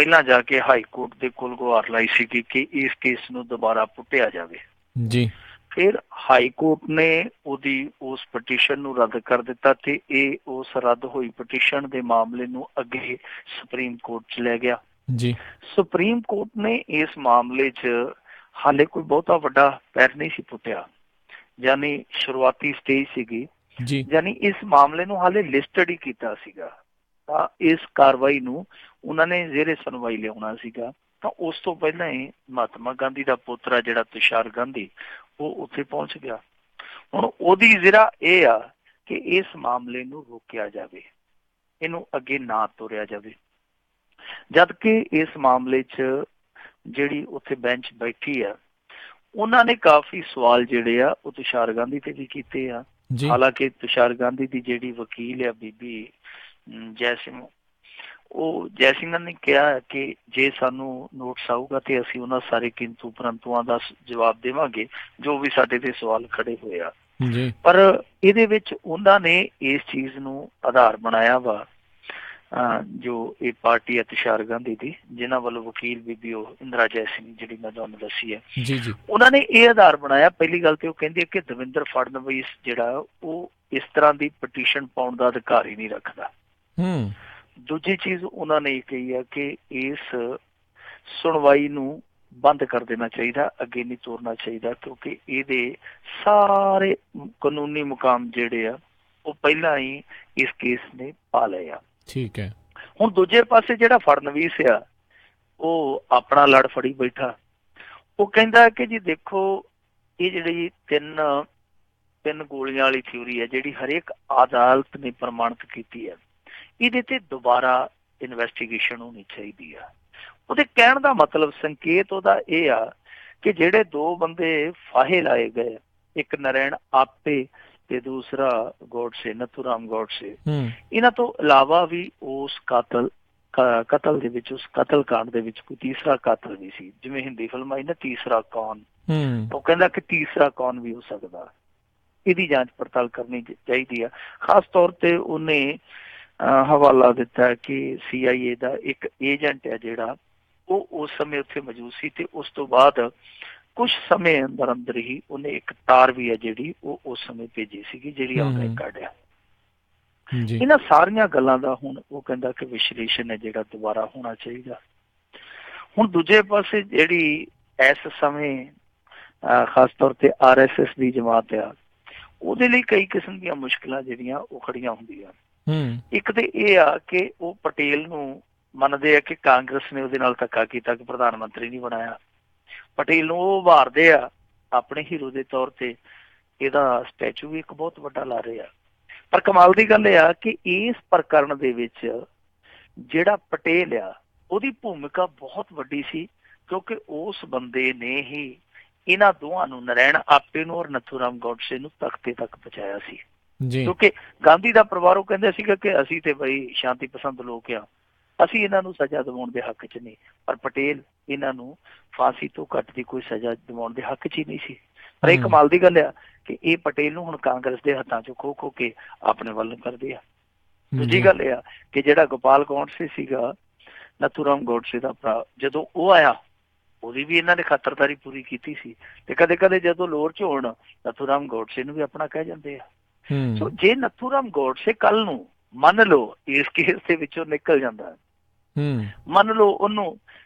ਪਹਿਲਾਂ ਜਾ ਕੇ high court ਦੇ ਕੋਲ ਗੁਹਾਰ ਲਾਈ ਸੀਗੀ ਕਿ ਇਸ ਕੇਸ ਨੂੰ ਦੁਬਾਰਾ ਪੁੱਟਿਆ ਜਾਵੇ। ਜੀ। ਫਿਰ ਹਾਈ ਕੋਰਟ ਨੇ ਉਹਦੀ ਉਸ ਪਟੀਸ਼ਨ ਨੂੰ ਰੱਦ ਕਰ ਦਿੱਤਾ ਤੇ ਇਹ ਉਸ ਰੱਦ ਹੋਈ ਪਟੀਸ਼ਨ ਦੇ ਮਾਮਲੇ ਨੂੰ ਅੱਗੇ ਸੁਪਰੀਮ ਕੋਰਟ 'ਚ ਲੈ ਗਿਆ। ਜੀ। ਸੁਪਰੀਮ ਕੋਰਟ ਨੇ ਇਸ ਮਾਮਲੇ 'ਚ ਹਾਲੇ ਕੋਈ ਬਹੁਤਾ ਵੱਡਾ ਪੈਰ ਨਹੀਂ ਸੀ ਪੁੱਟਿਆ, ਯਾਨੀ ਸ਼ੁਰੂਆਤੀ ਸਟੇਜ ਸੀਗੀ, ਜੀ। ਯਾਨੀ ਇਸ ਮਾਮਲੇ ਨੂੰ ਹਾਲੇ ਲਿਸਟਡ ਹੀ ਕੀਤਾ ਸੀਗਾ। ਤਾਂ ਇਸ ਕਾਰਵਾਈ ਨੂੰ ਉਹਨਾਂ ਨੇ ਜ਼ੇਰੇ ਸੁਣਵਾਈ ਲਿਆਉਣਾ ਸੀਗਾ। ਤਾਂ ਉਸ ਤੋਂ ਪਹਿਲਾਂ ਹੀ ਮਹਾਤਮਾ ਗਾਂਧੀ ਦਾ ਪੋਤਰਾ ਜਿਹੜਾ ਤੁਸ਼ਾਰ ਗਾਂਧੀ ਉਹ ਉੱਥੇ ਪਹੁੰਚ ਗਿਆ। ਹੁਣ ਉਹਦੀ ਜ਼ਰਾ ਇਹ ਆ ਕਿ ਇਸ ਮਾਮਲੇ ਨੂੰ ਰੋਕਿਆ ਜਾਵੇ, ਇਹਨੂੰ ਅੱਗੇ ਨਾ ਤੋਰਿਆ ਜਾਵੇ। ਜਦ ਕਿ ਇਸ ਮਾਮਲੇ 'ਚ ਜਿਹੜੀ ਉੱਥੇ ਬੈਂਚ ਬੈਠੀ ਆ ਉਹਨਾਂ ਨੇ ਕਾਫੀ ਸਵਾਲ ਜਿਹੜੇ ਆ ਉਹ ਤੁਸ਼ਾਰ ਗਾਂਧੀ ਤੇ ਵੀ ਕੀਤੇ ਆ। ਹਾਲਾਂਕਿ ਤੁਸ਼ਾਰ ਗਾਂਧੀ ਦੀ ਜਿਹੜੀ ਵਕੀਲ ਆ ਬੀਬੀ ਜੈ ਸਿੰਘ, ਉਹ ਜੈ ਸਿੰਘਾਂ ਨੇ ਕਿਹਾ ਕਿ ਜੇ ਸਾਨੂੰ ਨੋਟਿਸ ਆਊਗਾ ਤੇ ਅਸੀਂ ਉਹਨਾਂ ਸਾਰੇ ਕਿੰਤੂ ਪਰੰਤੂਆਂ ਦਾ ਜਵਾਬ ਦੇਵਾਂਗੇ ਜੋ ਵੀ ਸਾਡੇ ਤੇ ਸਵਾਲ ਖੜੇ ਹੋਏ ਆ। ਪਰ ਇਹਦੇ ਵਿੱਚ ਉਹਨਾਂ ਨੇ ਇਸ ਚੀਜ਼ ਨੂੰ ਆਧਾਰ ਬਣਾਇਆ ਵਾ, ਜੋ ਇਹ ਪਾਰਟੀ ਹੈ ਤੁਸ਼ਾਰ ਗਾਂਧੀ ਦੀ, ਜਿਨ੍ਹਾਂ ਵੱਲੋਂ ਵਕੀਲ ਬੀਬੀ ਉਹ ਇੰਦਰਾ ਜੈ ਸਿੰਘ ਜਿਹੜੀ ਮੈਂ ਤੁਹਾਨੂੰ ਦੱਸੀ ਹੈ, ਉਹਨਾਂ ਨੇ ਇਹ ਆਧਾਰ ਬਣਾਇਆ। ਪਹਿਲੀ ਗੱਲ ਤੇ ਉਹ ਕਹਿੰਦੇ ਕਿ ਦੇਵੇਂਦਰ ਫੜਨਵੀਸ ਜਿਹੜਾ ਉਹ ਇਸ ਤਰ੍ਹਾਂ ਦੀ ਪਟੀਸ਼ਨ ਪਾਉਣ ਦਾ ਅਧਿਕਾਰ ਹੀ ਨਹੀਂ ਰੱਖਦਾ। ਦੂਜੀ ਚੀਜ਼ ਉਹਨਾਂ ਨੇ ਇਹ ਕਹੀ ਹੈ ਕਿ ਇਸ ਸੁਣਵਾਈ ਨੂੰ ਬੰਦ ਕਰ ਦੇਣਾ ਚਾਹੀਦਾ, ਅੱਗੇ ਨਹੀਂ ਤੋਰਨਾ ਚਾਹੀਦਾ, ਕਿਉਂਕਿ ਇਹਦੇ ਸਾਰੇ ਕਾਨੂੰਨੀ ਮੁਕਾਮ ਜਿਹੜੇ ਆ ਉਹ ਪਹਿਲਾਂ ਹੀ ਇਸ ਕੇਸ ਨੇ ਪਾ ਲਏ ਆ। ਠੀਕ ਹੈ। ਹੁਣ ਦੂਜੇ ਪਾਸੇ ਜਿਹੜਾ ਫੜਨਵੀਸ ਆ ਉਹ ਆਪਣਾ ਲੜ ਫੜੀ ਬੈਠਾ। ਉਹ ਕਹਿੰਦਾ ਕਿ ਜੀ ਦੇਖੋ ਇਹ ਜਿਹੜੀ ਤਿੰਨ ਗੋਲੀਆਂ ਵਾਲੀ ਥਿਊਰੀ ਹੈ ਜਿਹੜੀ ਹਰੇਕ ਅਦਾਲਤ ਨੇ ਪ੍ਰਮਾਣਿਤ ਕੀਤੀ ਹੈ, ਇਹਦੇ ਤੇ ਦੁਬਾਰਾ ਇਨਵੈਸਟੀਗੇਸ਼ਨ ਹੋਣੀ ਚਾਹੀਦੀ ਆ। ਉਹਦੇ ਕਹਿਣ ਦਾ ਮਤਲਬ ਸੰਕੇਤ ਉਹਦਾ ਇਹ ਆ ਕਿ ਜਿਹੜੇ ਦੋ ਬੰਦੇ ਫਾਹੇ ਲਾਏ ਗਏ, ਇੱਕ ਨਰੈਣ ਆਪੇ ਤੇ ਦੂਸਰਾ ਗੋਡਸੇ, ਨਥੂਰਾਮ ਗੋਡਸੇ, ਇਹਨਾਂ ਤੋਂ ਇਲਾਵਾ ਵੀ ਉਸ ਕਤਲ ਦੇ ਵਿੱਚ, ਉਸ ਕਤਲ ਕਾਂਡ ਦੇ ਵਿੱਚ ਕੋਈ ਤੀਸਰਾ ਕਾਤਲ ਵੀ ਸੀ। ਜਿਵੇਂ ਹਿੰਦੀ ਫਿਲਮ ਆਈ ਨਾ ਤੀਸਰਾ ਕੌਣ, ਉਹ ਕਹਿੰਦਾ ਕਿ ਤੀਸਰਾ ਕੌਣ ਵੀ ਹੋ ਸਕਦਾ। ਇਹਦੀ ਜਾਂਚ ਪੜਤਾਲ ਕਰਨੀ ਚਾਹੀਦੀ ਆ। ਖਾਸ ਤੌਰ ਤੇ ਉਹਨੇ ਹਵਾਲਾ ਦਿੱਤਾ ਕਿ CIA ਦਾ ਇੱਕ ਏਜੰਟ ਹੈ ਜਿਹੜਾ ਉਹ ਉਸ ਸਮੇਂ ਉੱਥੇ ਮੌਜੂਦ ਸੀ ਤੇ ਉਸ ਤੋਂ ਬਾਅਦ ਕੁਛ ਸਮੇਂ ਅੰਦਰ ਹੀ ਉਹਨੇ ਇੱਕ ਤਾਰ ਵੀ ਹੈ ਜਿਹੜੀ ਉਹ ਉਸ ਸਮੇਂ ਭੇਜੀ ਸੀਗੀ ਜਿਹੜੀ ਉਹਨੇ ਕੱਢਿਆ। ਇਹਨਾਂ ਸਾਰੀਆਂ ਗੱਲਾਂ ਦਾ ਹੁਣ ਉਹ ਕਹਿੰਦਾ ਕਿ ਵਿਸ਼ਲੇਸ਼ਣ ਹੈ ਜਿਹੜਾ ਦੁਬਾਰਾ ਹੋਣਾ ਚਾਹੀਦਾ। ਹੁਣ ਦੂਜੇ ਪਾਸੇ ਜਿਹੜੀ ਇਸ ਸਮੇਂ ਖਾਸ ਤੌਰ ਤੇ RSS ਦੀ ਜਮਾਤ ਆ, ਉਹਦੇ ਲਈ ਕਈ ਕਿਸਮ ਦੀਆਂ ਮੁਸ਼ਕਿਲਾਂ ਜਿਹੜੀਆਂ ਉਹ ਖੜੀਆਂ ਹੁੰਦੀਆਂ। ਇੱਕ ਤੇ ਇਹ ਆ ਕਿ ਉਹ ਪਟੇਲ ਨੂੰ ਮੰਨਦੇ ਆ ਕਿ ਕਾਂਗਰਸ ਨੇ ਉਹਦੇ ਨਾਲ ਧੱਕਾ ਕੀਤਾ ਕਿ ਪ੍ਰਧਾਨ ਮੰਤਰੀ ਨਹੀਂ ਬਣਾਇਆ। ਪਟੇਲ ਨੂੰ ਉਹ ਉਭਾਰਦੇ ਆ ਆਪਣੇ ਹੀਰੋ ਦੇ ਤੌਰ ਤੇ, ਇਹਦਾ ਸਟੈਚੂ ਵੀ ਇੱਕ ਬਹੁਤ ਵੱਡਾ ਲਾ ਰਹੇ ਆ। ਪਰ ਕਮਾਲ ਦੀ ਗੱਲ ਇਹ ਆ ਕਿ ਇਸ ਪ੍ਰਕਰਨ ਦੇ ਵਿੱਚ ਜਿਹੜਾ ਪਟੇਲ ਆ ਉਹਦੀ ਭੂਮਿਕਾ ਬਹੁਤ ਵੱਡੀ ਸੀ, ਕਿਉਂਕਿ ਉਸ ਬੰਦੇ ਨੇ ਹੀ ਇਹਨਾਂ ਦੋਹਾਂ ਨੂੰ, ਨਰੈਣ ਆਪੇ ਨੂੰ ਔਰ ਨਥੂਰਾਮ ਗੋਡਸੇ ਨੂੰ, ਤਖਤੇ ਤੱਕ ਪਹੁੰਚਾਇਆ ਸੀ। ਕਿਉਂਕਿ ਗਾਂਧੀ ਦਾ ਪਰਿਵਾਰ ਉਹ ਕਹਿੰਦਾ ਸੀਗਾ ਕਿ ਅਸੀਂ ਤੇ ਬਈ ਸ਼ਾਂਤੀ ਪਸੰਦ ਲੋਕ ਆ, ਅਸੀਂ ਇਹਨਾਂ ਨੂੰ ਸਜ਼ਾ ਦਿਵਾਉਣ ਦੇ ਹੱਕ 'ਚ ਨਹੀਂ। ਪਰ ਪਟੇਲ ਇਹਨਾਂ ਨੂੰ ਫਾਂਸੀ ਤੋਂ ਘੱਟ ਦੀ ਕੋਈ ਸਜ਼ਾ ਦਿਵਾਉਣ ਦੇ ਹੱਕ 'ਚ ਹੀ ਨਹੀਂ ਸੀ। ਪਰ ਇਹ ਕਮਾਲ ਦੀ ਗੱਲ ਆ ਕਿ ਇਹ ਪਟੇਲ ਨੂੰ ਹੁਣ ਕਾਂਗਰਸ ਦੇ ਹੱਥਾਂ 'ਚੋਂ ਖੋ ਕੇ ਆਪਣੇ ਵੱਲ ਕਰਦੇ ਆ। ਦੂਜੀ ਗੱਲ ਇਹ ਆ ਕਿ ਜਿਹੜਾ ਗੋਪਾਲ ਗੋਡਸੇ ਸੀਗਾ, ਨਥੂਰਾਮ ਗੋਡਸੇ ਦਾ ਭਰਾ, ਜਦੋਂ ਉਹ ਆਇਆ ਉਹਦੀ ਵੀ ਇਹਨਾਂ ਨੇ ਖਾਤਰਦਾਰੀ ਪੂਰੀ ਕੀਤੀ ਸੀ। ਤੇ ਕਦੇ ਕਦੇ ਜਦੋਂ ਲੋੜ 'ਚ ਹੋਣ ਨਥੂਰਾਮ ਗੋਡਸੇ ਨੂੰ ਵੀ ਆਪਣਾ ਕਹਿ ਜਾਂਦੇ ਆ। ਸੋ ਜੇ ਨਥੂਰਾਮ ਗੋਡਸੇ ਕੱਲ ਨੂੰ ਮੰਨ ਲਓ ਇਸ ਕੇਸ ਦੇ ਵਿੱਚੋਂ ਨਿਕਲ ਜਾਂਦਾ, ਮੰਨ ਲਓ ਉਹਨੂੰ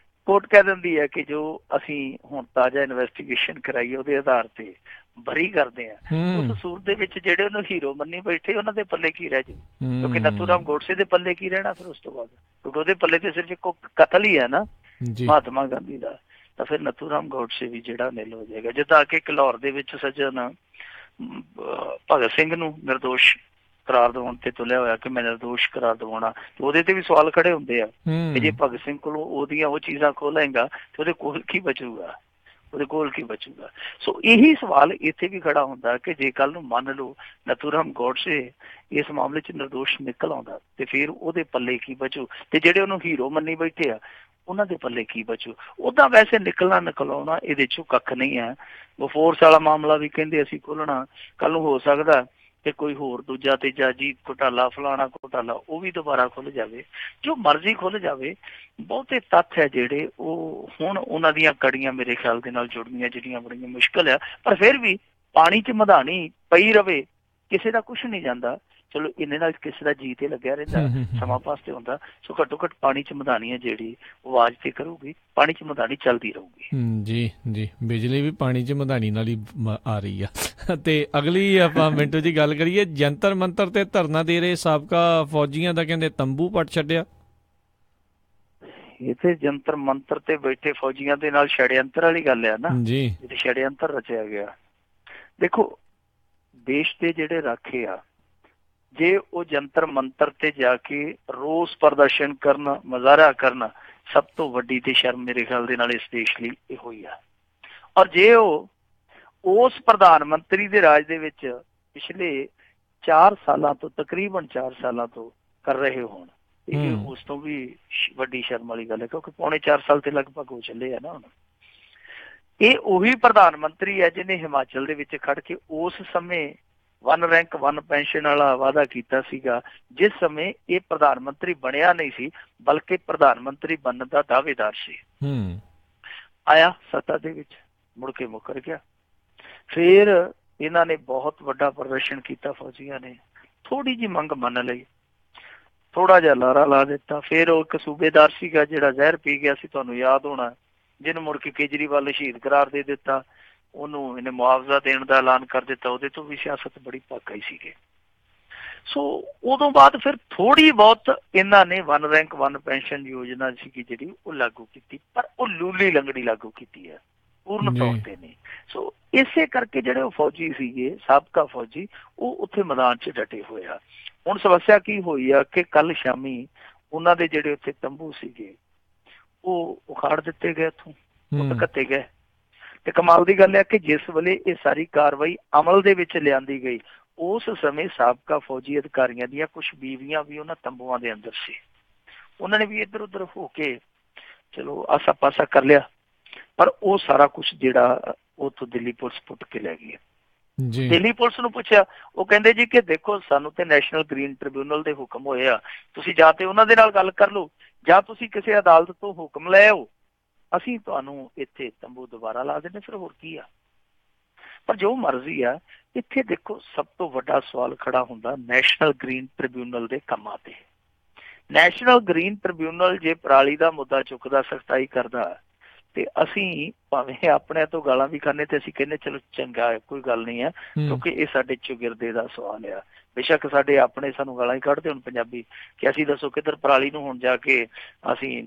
ਕੋਰਟ ਕਹਿ ਦਿੰਦੀ ਹੈ ਕਿ ਜੋ ਅਸੀਂ ਹੁਣ ਤਾਜ਼ਾ ਇਨਵੈਸਟੀਗੇਸ਼ਨ ਕਰਾਈ ਉਹਦੇ ਆਧਾਰ ਤੇ ਬਰੀ ਕਰਦੇ ਆ, ਉਸ ਸੂਰਤ ਦੇ ਵਿੱਚ ਜਿਹੜੇ ਉਹਨੂੰ ਹੀਰੋ ਮੰਨੀ ਬੈਠੇ ਉਹਨਾਂ ਦੇ ਪੱਲੇ ਕੀ ਰਹਿ ਜਾਊ? ਕਿਉਂਕਿ ਨਥੂਰਾਮ ਗੋਡਸੇ ਦੇ ਪੱਲੇ ਕੀ ਰਹਿਣਾ ਫਿਰ ਉਸ ਤੋਂ ਬਾਅਦ, ਕਿਉਂਕਿ ਉਹਦੇ ਪੱਲੇ ਤੇ ਸਿਰਫ ਇੱਕੋ ਕਤਲ ਹੀ ਹੈ ਨਾ ਮਹਾਤਮਾ ਗਾਂਧੀ ਦਾ। ਤਾਂ ਫਿਰ ਨਥੂਰਾਮ ਗੋਡਸੇ ਵੀ ਜਿਹੜਾ ਨਿਲ ਹੋ ਜਾਏਗਾ। ਜਿੱਦਾਂ ਕਿ ਲਾਹੌਰ ਦੇ ਵਿੱਚ ਸੱਜਣ ਭਗਤ ਸਿੰਘ ਨੂੰ ਨਿਰਦੋਸ਼ ਕਰਾਰ ਦਿਵਾਉਣ ਤੇ ਤੁਲਿਆ ਹੋਇਆ ਕਿ ਮੈਂ ਨਿਰਦੋਸ਼ ਕਰਾਰ ਦਿਵਾਉਣਾ, ਤੇ ਉਹਦੇ ਤੇ ਵੀ ਸਵਾਲ ਖੜੇ ਹੁੰਦੇ ਆ ਕਿ ਜੇ ਭਗਤ ਸਿੰਘ ਕੋਲੋਂ ਉਹਦੀਆਂ ਉਹ ਚੀਜ਼ਾਂ ਖੋਲੇਗਾ ਤੇ ਉਹਦੇ ਕੋਲ ਕੀ ਬਚੂਗਾ, ਉਹਦੇ ਕੋਲ ਕੀ ਬਚੂਗਾ। ਸੋ ਇਹੀ ਸਵਾਲ ਇੱਥੇ ਵੀ ਖੜਾ ਹੁੰਦਾ ਕਿ ਜੇ ਕੱਲ ਨੂੰ ਮੰਨ ਲਓ ਨਥੂਰਾਮ ਗੋਡਸੇ ਇਸ ਮਾਮਲੇ 'ਚ ਨਿਰਦੋਸ਼ ਨਿਕਲ ਆਉਂਦਾ ਤੇ ਫਿਰ ਉਹਦੇ ਪੱਲੇ ਕੀ ਬਚੂ, ਤੇ ਜਿਹੜੇ ਉਹਨੂੰ ਹੀਰੋ ਮੰਨੀ ਬੈਠੇ ਆ ਉਹਨਾਂ ਦੇ ਪੱਲੇ ਕੀ ਬਚੂ। ਉਹਦਾ ਵੈਸੇ ਨਿਕਲਾਉਣਾ ਇਹਦੇ 'ਚੋਂ ਕੱਖ ਨਹੀਂ ਹੈ। ਉਹ ਫੋਰਸ ਵਾਲਾ ਮਾਮਲਾ ਵੀ ਕਹਿੰਦੇ ਅਸੀਂ ਖੋਲਣਾ, ਕੱਲ ਨੂੰ ਹੋ ਸਕਦਾ ਕਿ ਕੋਈ ਹੋਰ ਦੂਜਾ ਤੀਜਾ ਜੀ ਘੁਟਾਲਾ ਫਲਾਣਾ ਘੁਟਾਲਾ ਉਹ ਵੀ ਦੁਬਾਰਾ ਖੁੱਲ ਜਾਵੇ, ਜੋ ਮਰਜ਼ੀ ਖੁੱਲ ਜਾਵੇ। ਬਹੁਤੇ ਤੱਥ ਹੈ ਜਿਹੜੇ ਉਹ ਹੁਣ ਉਹਨਾਂ ਦੀਆਂ ਕੜੀਆਂ ਮੇਰੇ ਖਿਆਲ ਦੇ ਨਾਲ ਜੁੜਨੀਆਂ ਜਿਹੜੀਆਂ ਬੜੀਆਂ ਮੁਸ਼ਕਿਲ ਆ, ਪਰ ਫਿਰ ਵੀ ਪਾਣੀ 'ਚ ਮਧਾਣੀ ਪਈ ਰਵੇ, ਕਿਸੇ ਦਾ ਕੁਛ ਨਹੀਂ ਜਾਂਦਾ। ਚਲੋ ਇਹਨੇ ਨਾਲ ਕਿਸੇ ਦਾ ਜੀ ਤੇ ਲੱਗਿਆ ਰਹਿੰਦਾ, ਸਮਾਂ ਪਾਸ ਤੇ ਹੁੰਦਾ। ਸੋ ਘੱਟੋ ਘੱਟ ਪਾਣੀ 'ਚ ਮਧਾਣੀ ਹੈ ਜਿਹੜੀ ਉਹ ਆਵਾਜ਼ ਤੇ ਕਰੂਗੀ, ਪਾਣੀ 'ਚ ਮਧਾਣੀ ਚੱਲਦੀ ਰਹੂਗੀ। ਜੀ ਜੀ, ਬਿਜਲੀ ਵੀ ਪਾਣੀ 'ਚ ਮਧਾਣੀ ਨਾਲ ਹੀ ਆ ਰਹੀ ਆ। ਤੇ ਅਗਲੀ ਆਪਾਂ ਮਿੰਟੂ ਜੀ ਗੱਲ ਕਰੀਏ, ਜੰਤਰ ਮੰਤਰ ਤੇ ਧਰਨਾ ਦੇ ਰਹੇ ਸਾਬਕਾ ਫੌਜੀਆਂ ਦਾ ਕਹਿੰਦੇ ਤੰਬੂ ਪੱਟ ਛੱਡਿਆ। ਇਹ ਤੇ ਜੰਤਰ ਮੰਤਰ ਤੇ ਬੈਠੇ ਫੌਜੀਆਂ ਦੇ ਨਾਲ ਛੜਯੰਤਰ ਵਾਲੀ ਗੱਲ ਆ ਨਾ ਜੀ, ਜਿਹਦੇ ਛੜਯੰਤਰ ਰਚਿਆ ਗਿਆ। ਦੇਖੋ ਦੇਸ਼ ਦੇ ਜਿਹੜੇ ਰਾਖੇ ਆ, ਜੇ ਉਹ ਜੰਤਰ ਮੰਤਰ ਤੇ ਜਾ ਕੇ ਰੋਸ ਪ੍ਰਦਰਸ਼ਨ ਕਰਨ, ਮੁਜ਼ਾਹਰਾ ਕਰਨ, ਸਭ ਤੋਂ ਵੱਡੀ ਤੇ ਸ਼ਰਮ ਮੇਰੇ ਖਿਆਲ ਦੇ ਨਾਲ ਇਸ ਦੇਸ਼ ਲਈ ਇਹੋ ਹੀ ਆ। ਔਰ ਜੇ ਉਹ ਉਸ ਪ੍ਰਧਾਨ ਮੰਤਰੀ ਦੇ ਰਾਜ ਦੇ ਵਿੱਚ ਪਿਛਲੇ 4 ਸਾਲਾਂ ਤੋਂ, ਤਕਰੀਬਨ 4 ਸਾਲਾਂ ਤੋਂ ਕਰ ਰਹੇ ਹੋਣ, ਇਹ ਉਸ ਤੋਂ ਵੀ ਵੱਡੀ ਸ਼ਰਮ ਵਾਲੀ ਗੱਲ ਹੈ, ਕਿਉਂਕਿ ਪੌਣੇ 4 ਸਾਲ ਤੇ ਲਗਭਗ ਹੋ ਚੱਲੇ ਆ ਨਾ ਹੁਣ। ਇਹ ਉਹੀ ਪ੍ਰਧਾਨ ਮੰਤਰੀ ਹੈ ਜਿਹਨੇ ਹਿਮਾਚਲ ਦੇ ਵਿੱਚ ਖੜ ਕੇ ਉਸ ਸਮੇਂ 1 ਰੈਂਕ 1 ਪੈਨਸ਼ਨ ਵਾਲਾ ਵਾਅਦਾ ਕੀਤਾ ਸੀਗਾ, ਜਿਸ ਸਮੇਂ ਇਹ ਪ੍ਰਧਾਨ ਮੰਤਰੀ ਬਣਿਆ ਨਹੀਂ ਸੀ, ਬਲਕਿ ਪ੍ਰਧਾਨ ਮੰਤਰੀ ਬਣਨ ਦਾ ਦਾਅਵੇਦਾਰ ਸੀ। ਆਇਆ ਸੱਤਾ ਦੇ ਵਿੱਚ, ਮੁੜ ਕੇ ਮੁੱਕਰ ਗਿਆ। ਫਿਰ ਇਹਨਾਂ ਨੇ ਬਹੁਤ ਵੱਡਾ ਪ੍ਰਦਰਸ਼ਨ ਕੀਤਾ, ਫੌਜੀਆਂ ਨੇ ਥੋੜੀ ਜਿਹੀ ਮੰਗ ਮੰਨ ਲਈ, ਥੋੜਾ ਜਿਹਾ ਲਾਰਾ ਲਾ ਦਿੱਤਾ। ਫਿਰ ਉਹ ਇੱਕ ਸੂਬੇਦਾਰ ਸੀਗਾ ਜਿਹੜਾ ਜ਼ਹਿਰ ਪੀ ਗਿਆ ਸੀ, ਤੁਹਾਨੂੰ ਯਾਦ ਹੋਣਾ, ਜਿਹਨੂੰ ਮੁੜ ਕੇ ਕੇਜਰੀਵਾਲ ਨੇ ਸ਼ਹੀਦ ਕਰਾਰ ਦੇ ਦਿੱਤਾ, ਉਹਨੂੰ ਇਹਨੇ ਮੁਆਵਜ਼ਾ ਦੇਣ ਦਾ ਐਲਾਨ ਕਰ ਦਿੱਤਾ। ਉਹਦੇ ਤੋਂ ਵੀ ਸਿਆਸਤ ਬੜੀ ਪੱਕ ਆਈ ਸੀਗੇ। ਸੋ ਉਦੋਂ ਬਾਅਦ ਫਿਰ ਥੋੜੀ ਬਹੁਤ ਇਹਨਾਂ ਨੇ 1 ਰੈਂਕ 1 ਪੈਨਸ਼ਨ ਯੋਜਨਾ ਸੀਗੀ ਜਿਹੜੀ ਉਹ ਲਾਗੂ ਕੀਤੀ, ਪਰ ਉਹ ਲੂਲੀ ਲੰਗੜੀ ਲਾਗੂ ਕੀਤੀ ਹੈ, ਪੂਰਨ ਤੌਰ ਤੇ ਨਹੀਂ। ਸੋ ਇਸੇ ਕਰਕੇ ਜਿਹੜੇ ਉਹ ਫੌਜੀ ਸੀਗੇ, ਸਾਬਕਾ ਫੌਜੀ, ਉਹ ਉੱਥੇ ਮੈਦਾਨ 'ਚ ਡਟੇ ਹੋਏ ਆ। ਹੁਣ ਸਮੱਸਿਆ ਕੀ ਹੋਈ ਆ ਕਿ ਕੱਲ ਸ਼ਾਮੀ ਉਹਨਾਂ ਦੇ ਜਿਹੜੇ ਉੱਥੇ ਤੰਬੂ ਸੀਗੇ ਉਹ ਉਖਾੜ ਦਿੱਤੇ ਗਏ, ਉੱਥੋਂ ਉਹ ਧੱਕੇ ਗਏ। ਤੇ ਕਮਾਲ ਦੀ ਗੱਲ ਹੈ ਕਿ ਜਿਸ ਵੇਲੇ ਇਹ ਸਾਰੀ ਕਾਰਵਾਈ ਅਮਲ ਦੇ ਵਿੱਚ ਲਿਆਂਦੀ ਗਈ, ਉਸ ਸਮੇਂ ਸਾਬਕਾ ਫੌਜੀ ਅਧਿਕਾਰੀਆਂ ਦੀਆਂ ਕੁਝ ਬੀਵੀਆਂ ਵੀ ਉਹਨਾਂ ਤੰਬੂਆਂ ਦੇ ਅੰਦਰ ਸੀ। ਉਹਨਾਂ ਨੇ ਵੀ ਇੱਧਰ ਉੱਧਰ ਹੋ ਕੇ ਚਲੋ ਆਸਾ ਪਾਸਾ ਕਰ ਲਿਆ, ਪਰ ਉਹ ਸਾਰਾ ਕੁਛ ਜਿਹੜਾ ਉੱਥੋਂ ਦਿੱਲੀ ਪੁਲਿਸ ਪੁੱਟ ਕੇ ਲੈ ਗਈ। ਦਿੱਲੀ ਪੁਲਿਸ ਨੂੰ ਪੁੱਛਿਆ, ਉਹ ਕਹਿੰਦੇ ਜੀ ਕਿ ਦੇਖੋ ਸਾਨੂੰ ਤੇ ਨੈਸ਼ਨਲ ਗ੍ਰੀਨ ਟ੍ਰਿਬਿਊਨਲ ਦੇ ਹੁਕਮ ਹੋਏ ਆ, ਤੁਸੀਂ ਜਾਂ ਤੇ ਉਹਨਾਂ ਦੇ ਨਾਲ ਗੱਲ ਕਰ ਲਓ, ਜਾਂ ਤੁਸੀਂ ਕਿਸੇ ਅਦਾਲਤ ਤੋਂ ਹੁਕਮ ਲੈ ਆਓ, ਅਸੀਂ ਤੁਹਾਨੂੰ ਇੱਥੇ ਤੰਬੂ ਦੁਬਾਰਾ ਲਾ ਦਿੰਦੇ, ਫਿਰ ਹੋਰ ਕੀ ਆ। ਪਰ ਜੋ ਮਰਜ਼ੀ ਆ, ਇੱਥੇ ਦੇਖੋ ਸਭ ਤੋਂ ਵੱਡਾ ਸਵਾਲ ਖੜਾ ਹੁੰਦਾ ਨੈਸ਼ਨਲ ਗ੍ਰੀਨ ਟ੍ਰਿਬਿਊਨਲ ਦੇ ਕੰਮਾਂ ਤੇ। ਨੈਸ਼ਨਲ ਗ੍ਰੀਨ ਟ੍ਰਿਬਿਊਨਲ ਜੇ ਪਰਾਲੀ ਦਾ ਮੁੱਦਾ ਚੁੱਕਦਾ, ਸਖਤਾਈ ਕਰਦਾ, ਤੇ ਅਸੀਂ ਭਾਵੇਂ ਆਪਣੇ ਤੋਂ ਗਾਲਾਂ ਵੀ ਖਾਂਦੇ ਤੇ ਅਸੀਂ ਕਹਿੰਦੇ ਚਲੋ ਚੰਗਾ ਹੈ, ਕੋਈ ਗੱਲ ਨਹੀਂ ਹੈ, ਕਿਉਂਕਿ ਇਹ ਸਾਡੇ ਚੁਗਿਰਦੇ ਦਾ ਸਵਾਲ ਆ। ਬੇਸ਼ੱਕ ਸਾਡੇ ਆਪਣੇ ਸਾਨੂੰ ਗਾਲਾਂ ਹੀ ਕੱਢਦੇ ਹੁਣ ਪੰਜਾਬੀ, ਕਿ ਅਸੀਂ ਦੱਸੋ ਕਿੱਧਰ ਪਰਾਲੀ ਨੂੰ ਹੁਣ ਜਾ ਕੇ ਅਸੀਂ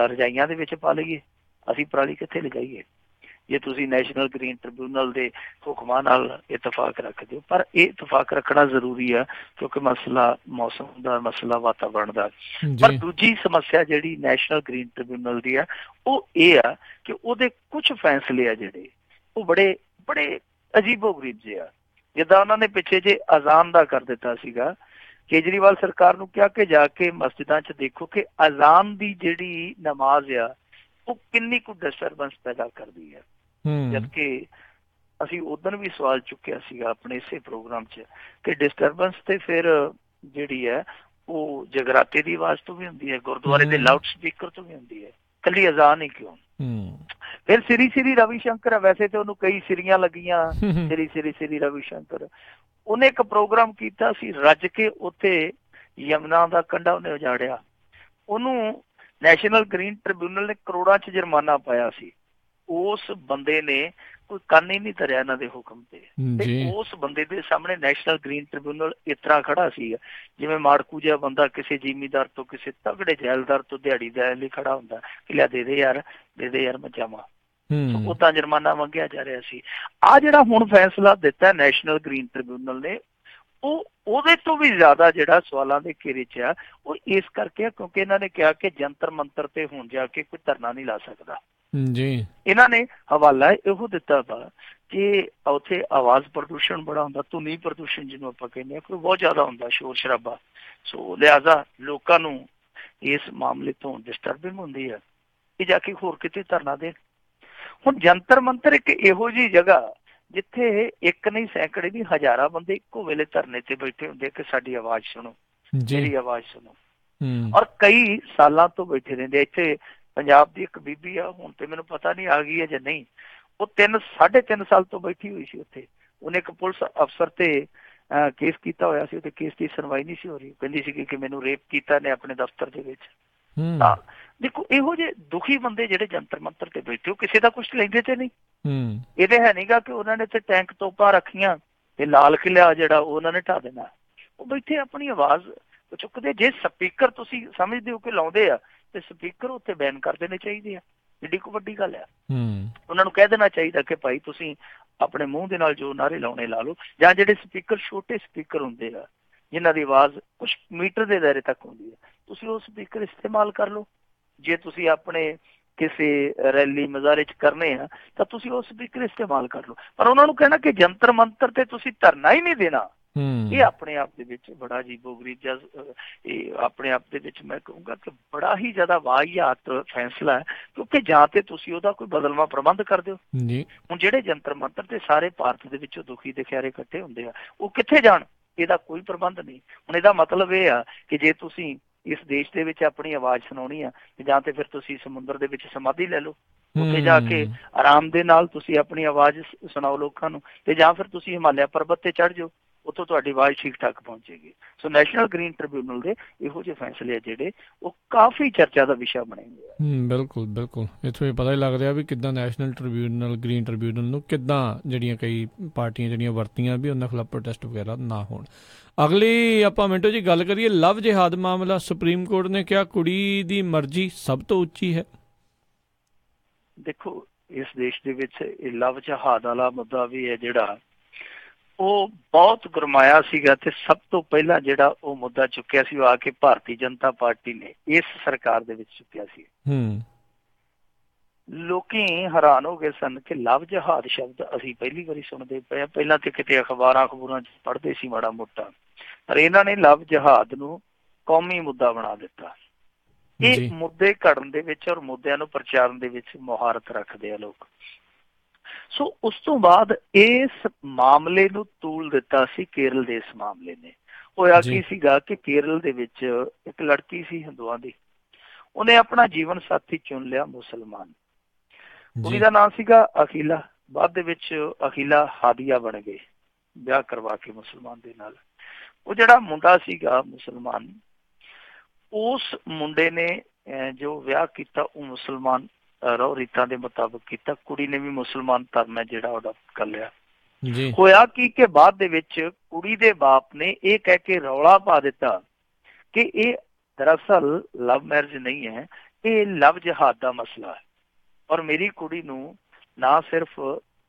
ਰਜਾਈਆਂ ਦੇ ਵਿੱਚ ਪਾ ਲਈਏ, ਅਸੀਂ ਪਰਾਲੀ ਕਿੱਥੇ ਲਗਾਈਏ ਜੇ ਤੁਸੀਂ ਨੈਸ਼ਨਲ ਗ੍ਰੀਨ ਟ੍ਰਿਬਿਊਨਲ ਦੇ ਹੁਕਮਾਂ ਨਾਲ ਇਤਫਾਕ ਰੱਖਦੇ ਹੋ। ਪਰ ਇਹ ਇਤਫਾਕ ਰੱਖਣਾ ਜ਼ਰੂਰੀ ਆ, ਕਿਉਂਕਿ ਮਸਲਾ ਮੌਸਮ ਦਾ, ਮਸਲਾ ਵਾਤਾਵਰਣ ਦਾ। ਪਰ ਦੂਜੀ ਸਮੱਸਿਆ ਜਿਹੜੀ ਨੈਸ਼ਨਲ ਗ੍ਰੀਨ ਟ੍ਰਿਬਿਊਨਲ ਦੀ ਆ, ਉਹ ਇਹ ਆ ਕਿ ਉਹਦੇ ਕੁਝ ਫੈਸਲੇ ਆ ਜਿਹੜੇ ਉਹ ਬੜੇ ਬੜੇ ਅਜੀਬੋ ਗਰੀਬ ਜਿਹੇ ਆ। ਜਿੱਦਾਂ ਉਹਨਾਂ ਨੇ ਪਿੱਛੇ ਜੇ ਅਜ਼ਾਨ ਦਾ ਕਰ ਦਿੱਤਾ ਸੀਗਾ, ਕੇਜਰੀਵਾਲ ਸਰਕਾਰ ਨੂੰ ਕਿਹਾ ਕਿ ਜਾ ਕੇ ਮਸਜਿਦਾਂ 'ਚ ਦੇਖੋ ਕਿ ਅਜ਼ਾਨ ਦੀ ਜਿਹੜੀ ਨਮਾਜ਼ ਆ ਉਹ ਕਿੰਨੀ ਕੁ ਡਿਸਟਰਬੈਂਸ ਪੈਦਾ ਕਰਦੀ ਹੈ। ਜਦਕਿ ਅਸੀਂ ਉਦੋਂ ਵੀ ਸਵਾਲ ਚੁੱਕਿਆ ਸੀਗਾ ਆਪਣੇ ਇਸੇ ਪ੍ਰੋਗਰਾਮ 'ਚ ਕਿ ਡਿਸਟਰਬੈਂਸ ਤੇ ਫਿਰ ਜਿਹੜੀ ਹੈ ਉਹ ਜਗਰਾਤੇ ਦੀ ਆਵਾਜ਼ ਤੋਂ ਵੀ ਹੁੰਦੀ ਹੈ, ਗੁਰਦੁਆਰੇ ਦੇ ਲਾਊਡ ਸਪੀਕਰ ਤੋਂ ਵੀ ਹੁੰਦੀ ਹੈ, ਕੱਲੀ ਅਜ਼ਾਨ ਹੀ ਕਿਉਂ। ਫਿਰ ਸ੍ਰੀ ਰਵੀ ਸ਼ੰਕਰ, ਵੈਸੇ ਤੇ ਉਹਨੂੰ ਕਈ ਸਿਰੀਆਂ ਲੱਗੀਆਂ, ਸ੍ਰੀ ਰਵੀ ਸ਼ੰਕਰ, ਉਹਨੇ ਇੱਕ ਪ੍ਰੋਗਰਾਮ ਕੀਤਾ ਸੀ ਰੱਜ ਕੇ, ਉੱਥੇ ਯਮੁਨਾ ਦਾ ਕੰਢਾ ਉਹਨੇ ਉਜਾੜਿਆ। ਉਹਨੂੰ ਨੈਸ਼ਨਲ ਗ੍ਰੀਨ ਟ੍ਰਿਬਿਊਨਲ ਨੇ ਕਰੋੜਾਂ 'ਚ ਜੁਰਮਾਨਾ ਪਾਇਆ ਸੀ। ਉਸ ਬੰਦੇ ਨੇ ਕੋਈ ਕੰਨ ਹੀ ਨਹੀਂ ਧਰਿਆ ਇਹਨਾਂ ਦੇ ਹੁਕਮ ਤੇ ਉਸ ਬੰਦੇ ਦੇ ਸਾਹਮਣੇ ਨੈਸ਼ਨਲ ਗ੍ਰੀਨ ਟ੍ਰਿਬਿਊਨਲ ਇਸ ਤਰ੍ਹਾਂ ਖੜਾ ਸੀ ਜਿਵੇਂ ਮਾੜਕੂ ਜਿਹਾ ਬੰਦਾ ਕਿਸੇ ਜ਼ਿਮੀਦਾਰ ਤੋਂ, ਕਿਸੇ ਤਗੜੇ ਜੈਲਦਾਰ ਤੋਂ ਦਿਹਾੜੀ ਦੇਣ ਲਈ ਖੜਾ ਹੁੰਦਾ ਕਿ ਲਿਆ ਦੇ ਦੇ ਯਾਰ ਮੈਂ ਜਾਵਾਂ। ਉਦਾਂ ਜੁਰਮਾਨਾ ਮੰਗਿਆ ਜਾ ਰਿਹਾ ਸੀ। ਆਹ ਜਿਹੜਾ ਹੁਣ ਫੈਸਲਾ ਦਿੱਤਾ ਨੈਸ਼ਨਲ ਗ੍ਰੀਨ ਟ੍ਰਿਬਿਊਨਲ ਨੇ, ਉਹ ਉਹਦੇ ਤੋਂ ਵੀ ਜ਼ਿਆਦਾ ਜਿਹੜਾ ਸਵਾਲਾਂ ਦੇ ਘੇਰੇ 'ਚ ਆ, ਉਹ ਇਸ ਕਰਕੇ ਕਿਉਂਕਿ ਇਹਨਾਂ ਨੇ ਕਿਹਾ ਕਿ ਜੰਤਰ ਮੰਤਰ ਤੇ ਹੁਣ ਜਾ ਕੇ ਕੋਈ ਧਰਨਾ ਨਹੀਂ ਲਾ ਸਕਦਾ। ਇਹਨਾਂ ਨੇ ਹਵਾਲਾ ਇਹੋ ਦਿੱਤਾ ਵਾ ਕਿ ਉੱਥੇ ਆਵਾਜ਼ ਪ੍ਰਦੂਸ਼ਣ ਬੜਾ ਹੁੰਦਾ, ਧੁਨੀ ਪ੍ਰਦੂਸ਼ਣ ਜਿਹਨੂੰ ਆਪਾਂ ਕਹਿੰਦੇ ਹਾਂ, ਕੋਈ ਬਹੁਤ ਜ਼ਿਆਦਾ ਹੁੰਦਾ, ਸ਼ੋਰ ਸ਼ਰਾਬਾ। ਸੋ ਲਿਹਾਜ਼ਾ ਲੋਕਾਂ ਨੂੰ ਇਸ ਮਾਮਲੇ ਤੋਂ ਡਿਸਟਰਬਿੰਗ ਹੁੰਦੀ ਹੈ ਕਿ ਜਾ ਕੇ ਹੋਰ ਕਿਤੇ ਧਰਨਾ ਦੇਣ। ਹੁਣ ਜੰਤਰ ਮੰਤਰ ਇੱਕ ਇਹੋ ਜਿਹੀ ਜਗ੍ਹਾ ਜਿੱਥੇ ਇੱਕ ਨਹੀਂ ਸੈਂਕੜੇ ਨਹੀਂ ਹਜ਼ਾਰਾਂ ਬੰਦੇ ਇੱਕੋ ਵੇਲੇ ਧਰਨੇ ਤੇ ਬੈਠੇ ਹੁੰਦੇ ਕਿ ਸਾਡੀ ਆਵਾਜ਼ ਸੁਣੋ, ਮੇਰੀ ਆਵਾਜ਼ ਸੁਣੋ। ਔਰ ਕਈ ਸਾਲਾਂ ਤੋਂ ਬੈਠੇ ਰਹਿੰਦੇ। ਇੱਥੇ ਪੰਜਾਬ ਦੀ ਇੱਕ ਬੀਬੀ ਆ, ਹੁਣ ਤੇ ਮੈਨੂੰ ਪਤਾ ਨਹੀਂ ਆ ਗਈ ਹੈ ਜਾਂ ਨਹੀਂ, ਉਹ 3.5 ਸਾਲ ਤੋਂ ਬੈਠੀ ਹੋਈ ਸੀ ਉੱਥੇ। ਉਹਨੇ ਇੱਕ ਪੁਲਿਸ ਅਫਸਰ ਤੇ ਕੇਸ ਕੀਤਾ ਹੋਇਆ ਸੀ, ਉਹਦੇ ਕੇਸ ਦੀ ਸੁਣਵਾਈ ਨਹੀਂ ਸੀ ਹੋ ਰਹੀ। ਕਹਿੰਦੀ ਸੀ ਕਿ ਮੈਨੂੰ ਰੇਪ ਕੀਤਾ ਨੇ ਆਪਣੇ ਦਫ਼ਤਰ ਦੇ ਵਿੱਚ। ਤਾਂ ਦੇਖੋ ਇਹੋ ਜਿਹੇ ਦੁਖੀ ਬੰਦੇ ਜਿਹੜੇ ਜੰਤਰ ਮੰਤਰ ਤੇ ਬੈਠੇ, ਉਹ ਕਿਸੇ ਦਾ ਕੁਛ ਲੈਂਦੇ ਤੇ ਨਹੀਂ। ਇਹ ਤੇ ਹੈ ਨੀਗਾ ਕਿ ਉਹਨਾਂ ਨੇ ਤੇ ਟੈਂਕ ਤੋਪਾਂ ਰੱਖੀਆਂ ਤੇ ਲਾਲ ਕਿਲ੍ਹਾ ਜਿਹੜਾ ਉਹਨਾਂ ਨੇ ਢਾ ਦੇਣਾ। ਉਹ ਬੈਠੇ ਆਪਣੀ ਆਵਾਜ਼ ਚੁੱਕਦੇ। ਜੇ ਸਪੀਕਰ ਤੁਸੀਂ ਸਮਝਦੇ ਹੋ ਕਿ ਲਾਉਂਦੇ ਆ ਤੇ ਸਪੀਕਰ ਉੱਥੇ ਬੈਨ ਕਰ ਦੇਣੇ ਚਾਹੀਦੇ ਆ। ਏਡੀ ਕੁ ਵੱਡੀ ਗੱਲ ਆ। ਉਹਨਾਂ ਨੂੰ ਕਹਿ ਦੇਣਾ ਚਾਹੀਦਾ ਕਿ ਭਾਈ ਤੁਸੀਂ ਆਪਣੇ ਮੂੰਹ ਦੇ ਨਾਲ ਜੋ ਨਾਅਰੇ ਲਾਉਣੇ ਲਾ ਲਓ। ਜਾਂ ਜਿਹੜੇ ਸਪੀਕਰ ਛੋਟੇ ਸਪੀਕਰ ਹੁੰਦੇ ਆ ਜਿਨ੍ਹਾਂ ਦੀ ਆਵਾਜ਼ ਕੁਛ ਮੀਟਰ ਦੇ ਦਾਇਰੇ ਤੱਕ ਹੁੰਦੀ ਹੈ, ਤੁਸੀਂ ਉਹ ਸਪੀਕਰ ਇਸਤੇਮਾਲ ਕਰ ਲਓ। ਜੇ ਤੁਸੀਂ ਆਪਣੇ ਕਿਸੇ ਰੈਲੀ ਮੁਜ਼ਾਹਰੇ 'ਚ ਕਰਨੇ ਆ ਤਾਂ ਤੁਸੀਂ ਉਹ ਸਪੀਕਰ ਇਸਤੇਮਾਲ ਕਰ ਲਓ। ਪਰ ਉਹਨਾਂ ਨੂੰ ਕਹਿਣਾ ਕਿ ਜੰਤਰ ਮੰਤਰ ਤੇ ਤੁਸੀਂ ਧਰਨਾ ਹੀ ਨਹੀਂ ਦੇਣਾ, ਇਹ ਆਪਣੇ ਆਪ ਦੇ ਵਿੱਚ ਬੜਾ ਅਜੀਬੋ-ਗਰੀਬ ਜਿਹਾ, ਇਹ ਆਪਣੇ ਆਪ ਦੇ ਵਿੱਚ ਮੈਂ ਕਹੂੰਗਾ ਕਿ ਬੜਾ ਹੀ ਜ਼ਿਆਦਾ ਵਾਹੀਆਤ ਫੈਸਲਾ ਹੈ। ਕਿਉਂਕਿ ਜਾਂ ਤੇ ਤੁਸੀਂ ਉਹਦਾ ਕੋਈ ਬਦਲਵਾਂ ਪ੍ਰਬੰਧ ਕਰ ਦਿਓ। ਹੁਣ ਜਿਹੜੇ ਜੰਤਰ ਮੰਤਰ ਤੇ ਸਾਰੇ ਭਾਰਤ ਦੇ ਵਿੱਚੋਂ ਦੁਖੀ ਦਿਖਿਆਰੇ ਇਕੱਠੇ ਹੁੰਦੇ ਆ, ਉਹ ਕਿੱਥੇ ਜਾਣ? ਇਹਦਾ ਕੋਈ ਪ੍ਰਬੰਧ ਨਹੀਂ। ਹੁਣ ਇਹਦਾ ਮਤਲਬ ਇਹ ਆ ਕਿ ਜੇ ਤੁਸੀਂ ਇਸ ਦੇਸ਼ ਦੇ ਵਿੱਚ ਆਪਣੀ ਆਵਾਜ਼ ਸੁਣਾਉਣੀ ਆ ਤੇ ਜਾਂ ਤੇ ਫਿਰ ਤੁਸੀਂ ਸਮੁੰਦਰ ਦੇ ਵਿੱਚ ਸਮਾਧੀ ਲੈ ਲਓ, ਉੱਥੇ ਜਾ ਕੇ ਆਰਾਮ ਦੇ ਨਾਲ ਤੁਸੀਂ ਆਪਣੀ ਆਵਾਜ਼ ਸੁਣਾਓ ਲੋਕਾਂ ਨੂੰ, ਤੇ ਜਾਂ ਫਿਰ ਤੁਸੀਂ ਹਿਮਾਲਿਆ ਪਰਬਤ ਤੇ ਚੜ੍ਹ ਜਾਓ, ਉੱਥੋਂ ਤੁਹਾਡੀ ਆਵਾਜ਼ ਠੀਕ ਠਾਕ ਪਹੁੰਚੇਗੀ। ਸੋ ਨੈਸ਼ਨਲ ਗ੍ਰੀਨ ਟ੍ਰਿਬਿਊਨਲ ਦੇ ਇਹੋ ਜਿਹੇ ਫੈਸਲੇ ਆ ਜਿਹੜੇ ਉਹ ਕਾਫੀ ਚਰਚਾ ਦਾ ਵਿਸ਼ਾ ਬਣੇ ਹੋਏ ਆ। ਬਿਲਕੁਲ ਬਿਲਕੁਲ, ਇੱਥੋਂ ਇਹ ਪਤਾ ਹੀ ਲੱਗ ਰਿਹਾ ਵੀ ਕਿੱਦਾਂ ਨੈਸ਼ਨਲ ਟ੍ਰਿਬਿਊਨਲ, ਗ੍ਰੀਨ ਟ੍ਰਿਬਿਊਨਲ ਨੂੰ ਕਿੱਦਾਂ ਜਿਹੜੀਆਂ ਕਈ ਪਾਰਟੀਆਂ ਜਿਹੜੀਆਂ ਵਰਤੀਆਂ ਵੀ ਉਹਨਾਂ ਖਿਲਾਫ ਪ੍ਰੋਟੈਸਟ ਵਗੈਰਾ ਨਾ ਹੋਣ। ਅਗਲੀ ਆਪਾਂ ਮਿੰਟੋ ਜੀ ਗੱਲ ਕਰੀਏ ਲਵ ਜਿਹਾਦ ਮਾਮਲਾ। ਸੁਪਰੀਮ ਕੋਰਟ ਨੇ ਕਿਹਾ ਕੁੜੀ ਦੀ ਮਰਜ਼ੀ ਸਭ ਤੋਂ ਉੱਚੀ ਹੈ। ਦੇਖੋ ਇਸ ਦੇਸ਼ ਦੇ ਵਿੱਚ ਇਹ ਲਵ ਜਿਹਾਦ ਵਾਲਾ ਮੁੱਦਾ ਵੀ ਹੈ ਜਿਹੜਾ ਉਹ ਬਹੁਤ ਗਰਮਾਇਆ ਸੀਗਾ, ਤੇ ਸਭ ਤੋਂ ਪਹਿਲਾਂ ਜਿਹੜਾ ਉਹ ਮੁੱਦਾ ਚੁੱਕਿਆ ਸੀ ਉਹ ਆ ਕੇ ਭਾਰਤੀ ਜਨਤਾ ਪਾਰਟੀ ਨੇ ਇਸ ਸਰਕਾਰ ਦੇ ਵਿੱਚ ਚੁੱਕਿਆ ਸੀ। ਲੋਕੀ ਹੈਰਾਨ ਹੋ ਗਏ ਸਨ ਕਿ ਲਵ ਜਿਹਾਦ ਸ਼ਬਦ ਅਸੀਂ ਪਹਿਲੀ ਵਾਰੀ ਸੁਣਦੇ ਪਏ ਹਾਂ। ਪਹਿਲਾਂ ਤੇ ਕਿਤੇ ਅਖਬਾਰਾਂ ਚ ਪੜ੍ਹਦੇ ਸੀ ਮਾੜਾ ਮੋਟਾ, ਪਰ ਇਹਨਾਂ ਨੇ ਲਵ ਜਿਹਾਦ ਨੂੰ ਕੌਮੀ ਮੁੱਦਾ ਬਣਾ ਦਿੱਤਾ। ਇਹ ਮੁੱਦੇ ਘੜਨ ਦੇ ਵਿੱਚ ਔਰ ਮੁੱਦਿਆਂ ਨੂੰ ਪ੍ਰਚਾਰਨ ਦੇ ਵਿੱਚ ਮੁਹਾਰਤ ਰੱਖਦੇ ਆ ਲੋਕ। ਸੋ ਉਸ ਤੋਂ ਬਾਅਦ ਇਸ ਮਾਮਲੇ ਨੂੰ ਤੂਲ ਦਿੱਤਾ ਸੀ ਕੇਰਲ ਦੇ ਇਸ ਮਾਮਲੇ ਨੇ। ਹੋਇਆ ਕੀ ਸੀਗਾ ਕਿ ਕੇਰਲ ਦੇ ਵਿੱਚ ਇੱਕ ਲੜਕੀ ਸੀ ਹਿੰਦੂਆਂ ਦੀ, ਉਹਨੇ ਆਪਣਾ ਜੀਵਨ ਸਾਥੀ ਚੁਣ ਲਿਆ ਮੁਸਲਮਾਨ। ਕੁੜੀ ਦਾ ਨਾਮ ਸੀਗਾ ਅਖੀਲਾ। ਬਾਅਦ ਦੇ ਵਿੱਚ ਅਖੀਲਾ ਹਾਦੀਆ ਬਣ ਗਏ ਵਿਆਹ ਕਰਵਾ ਕੇ ਮੁਸਲਮਾਨ ਦੇ ਨਾਲ। ਉਹ ਜਿਹੜਾ ਮੁੰਡਾ ਸੀਗਾ ਮੁਸਲਮਾਨ, ਉਸ ਮੁੰਡੇ ਨੇ ਜੋ ਵਿਆਹ ਕੀਤਾ ਉਹ ਮੁਸਲਮਾਨ ਰਹੁ ਰੀਤਾਂ ਦੇ ਮੁਤਾਬਕ ਕੀਤਾ। ਕੁੜੀ ਨੇ ਵੀ ਮੁਸਲਮਾਨ ਧਰਮ ਹੈ ਜਿਹੜਾ ਅਡਾਪਟ ਕਰ ਲਿਆ। ਹੋਇਆ ਕੀ ਕਿ ਬਾਅਦ ਦੇ ਵਿੱਚ ਕੁੜੀ ਦੇ ਬਾਪ ਨੇ ਇਹ ਕਹਿ ਕੇ ਰੌਲਾ ਪਾ ਦਿੱਤਾ ਕਿ ਇਹ ਦਰਅਸਲ ਲਵ ਮੈਰਿਜ ਨਹੀਂ ਹੈ, ਇਹ ਲਵ ਜਿਹਾਦ ਦਾ ਮਸਲਾ ਹੈ। ਔਰ ਮੇਰੀ ਕੁੜੀ ਨੂੰ ਨਾ ਸਿਰਫ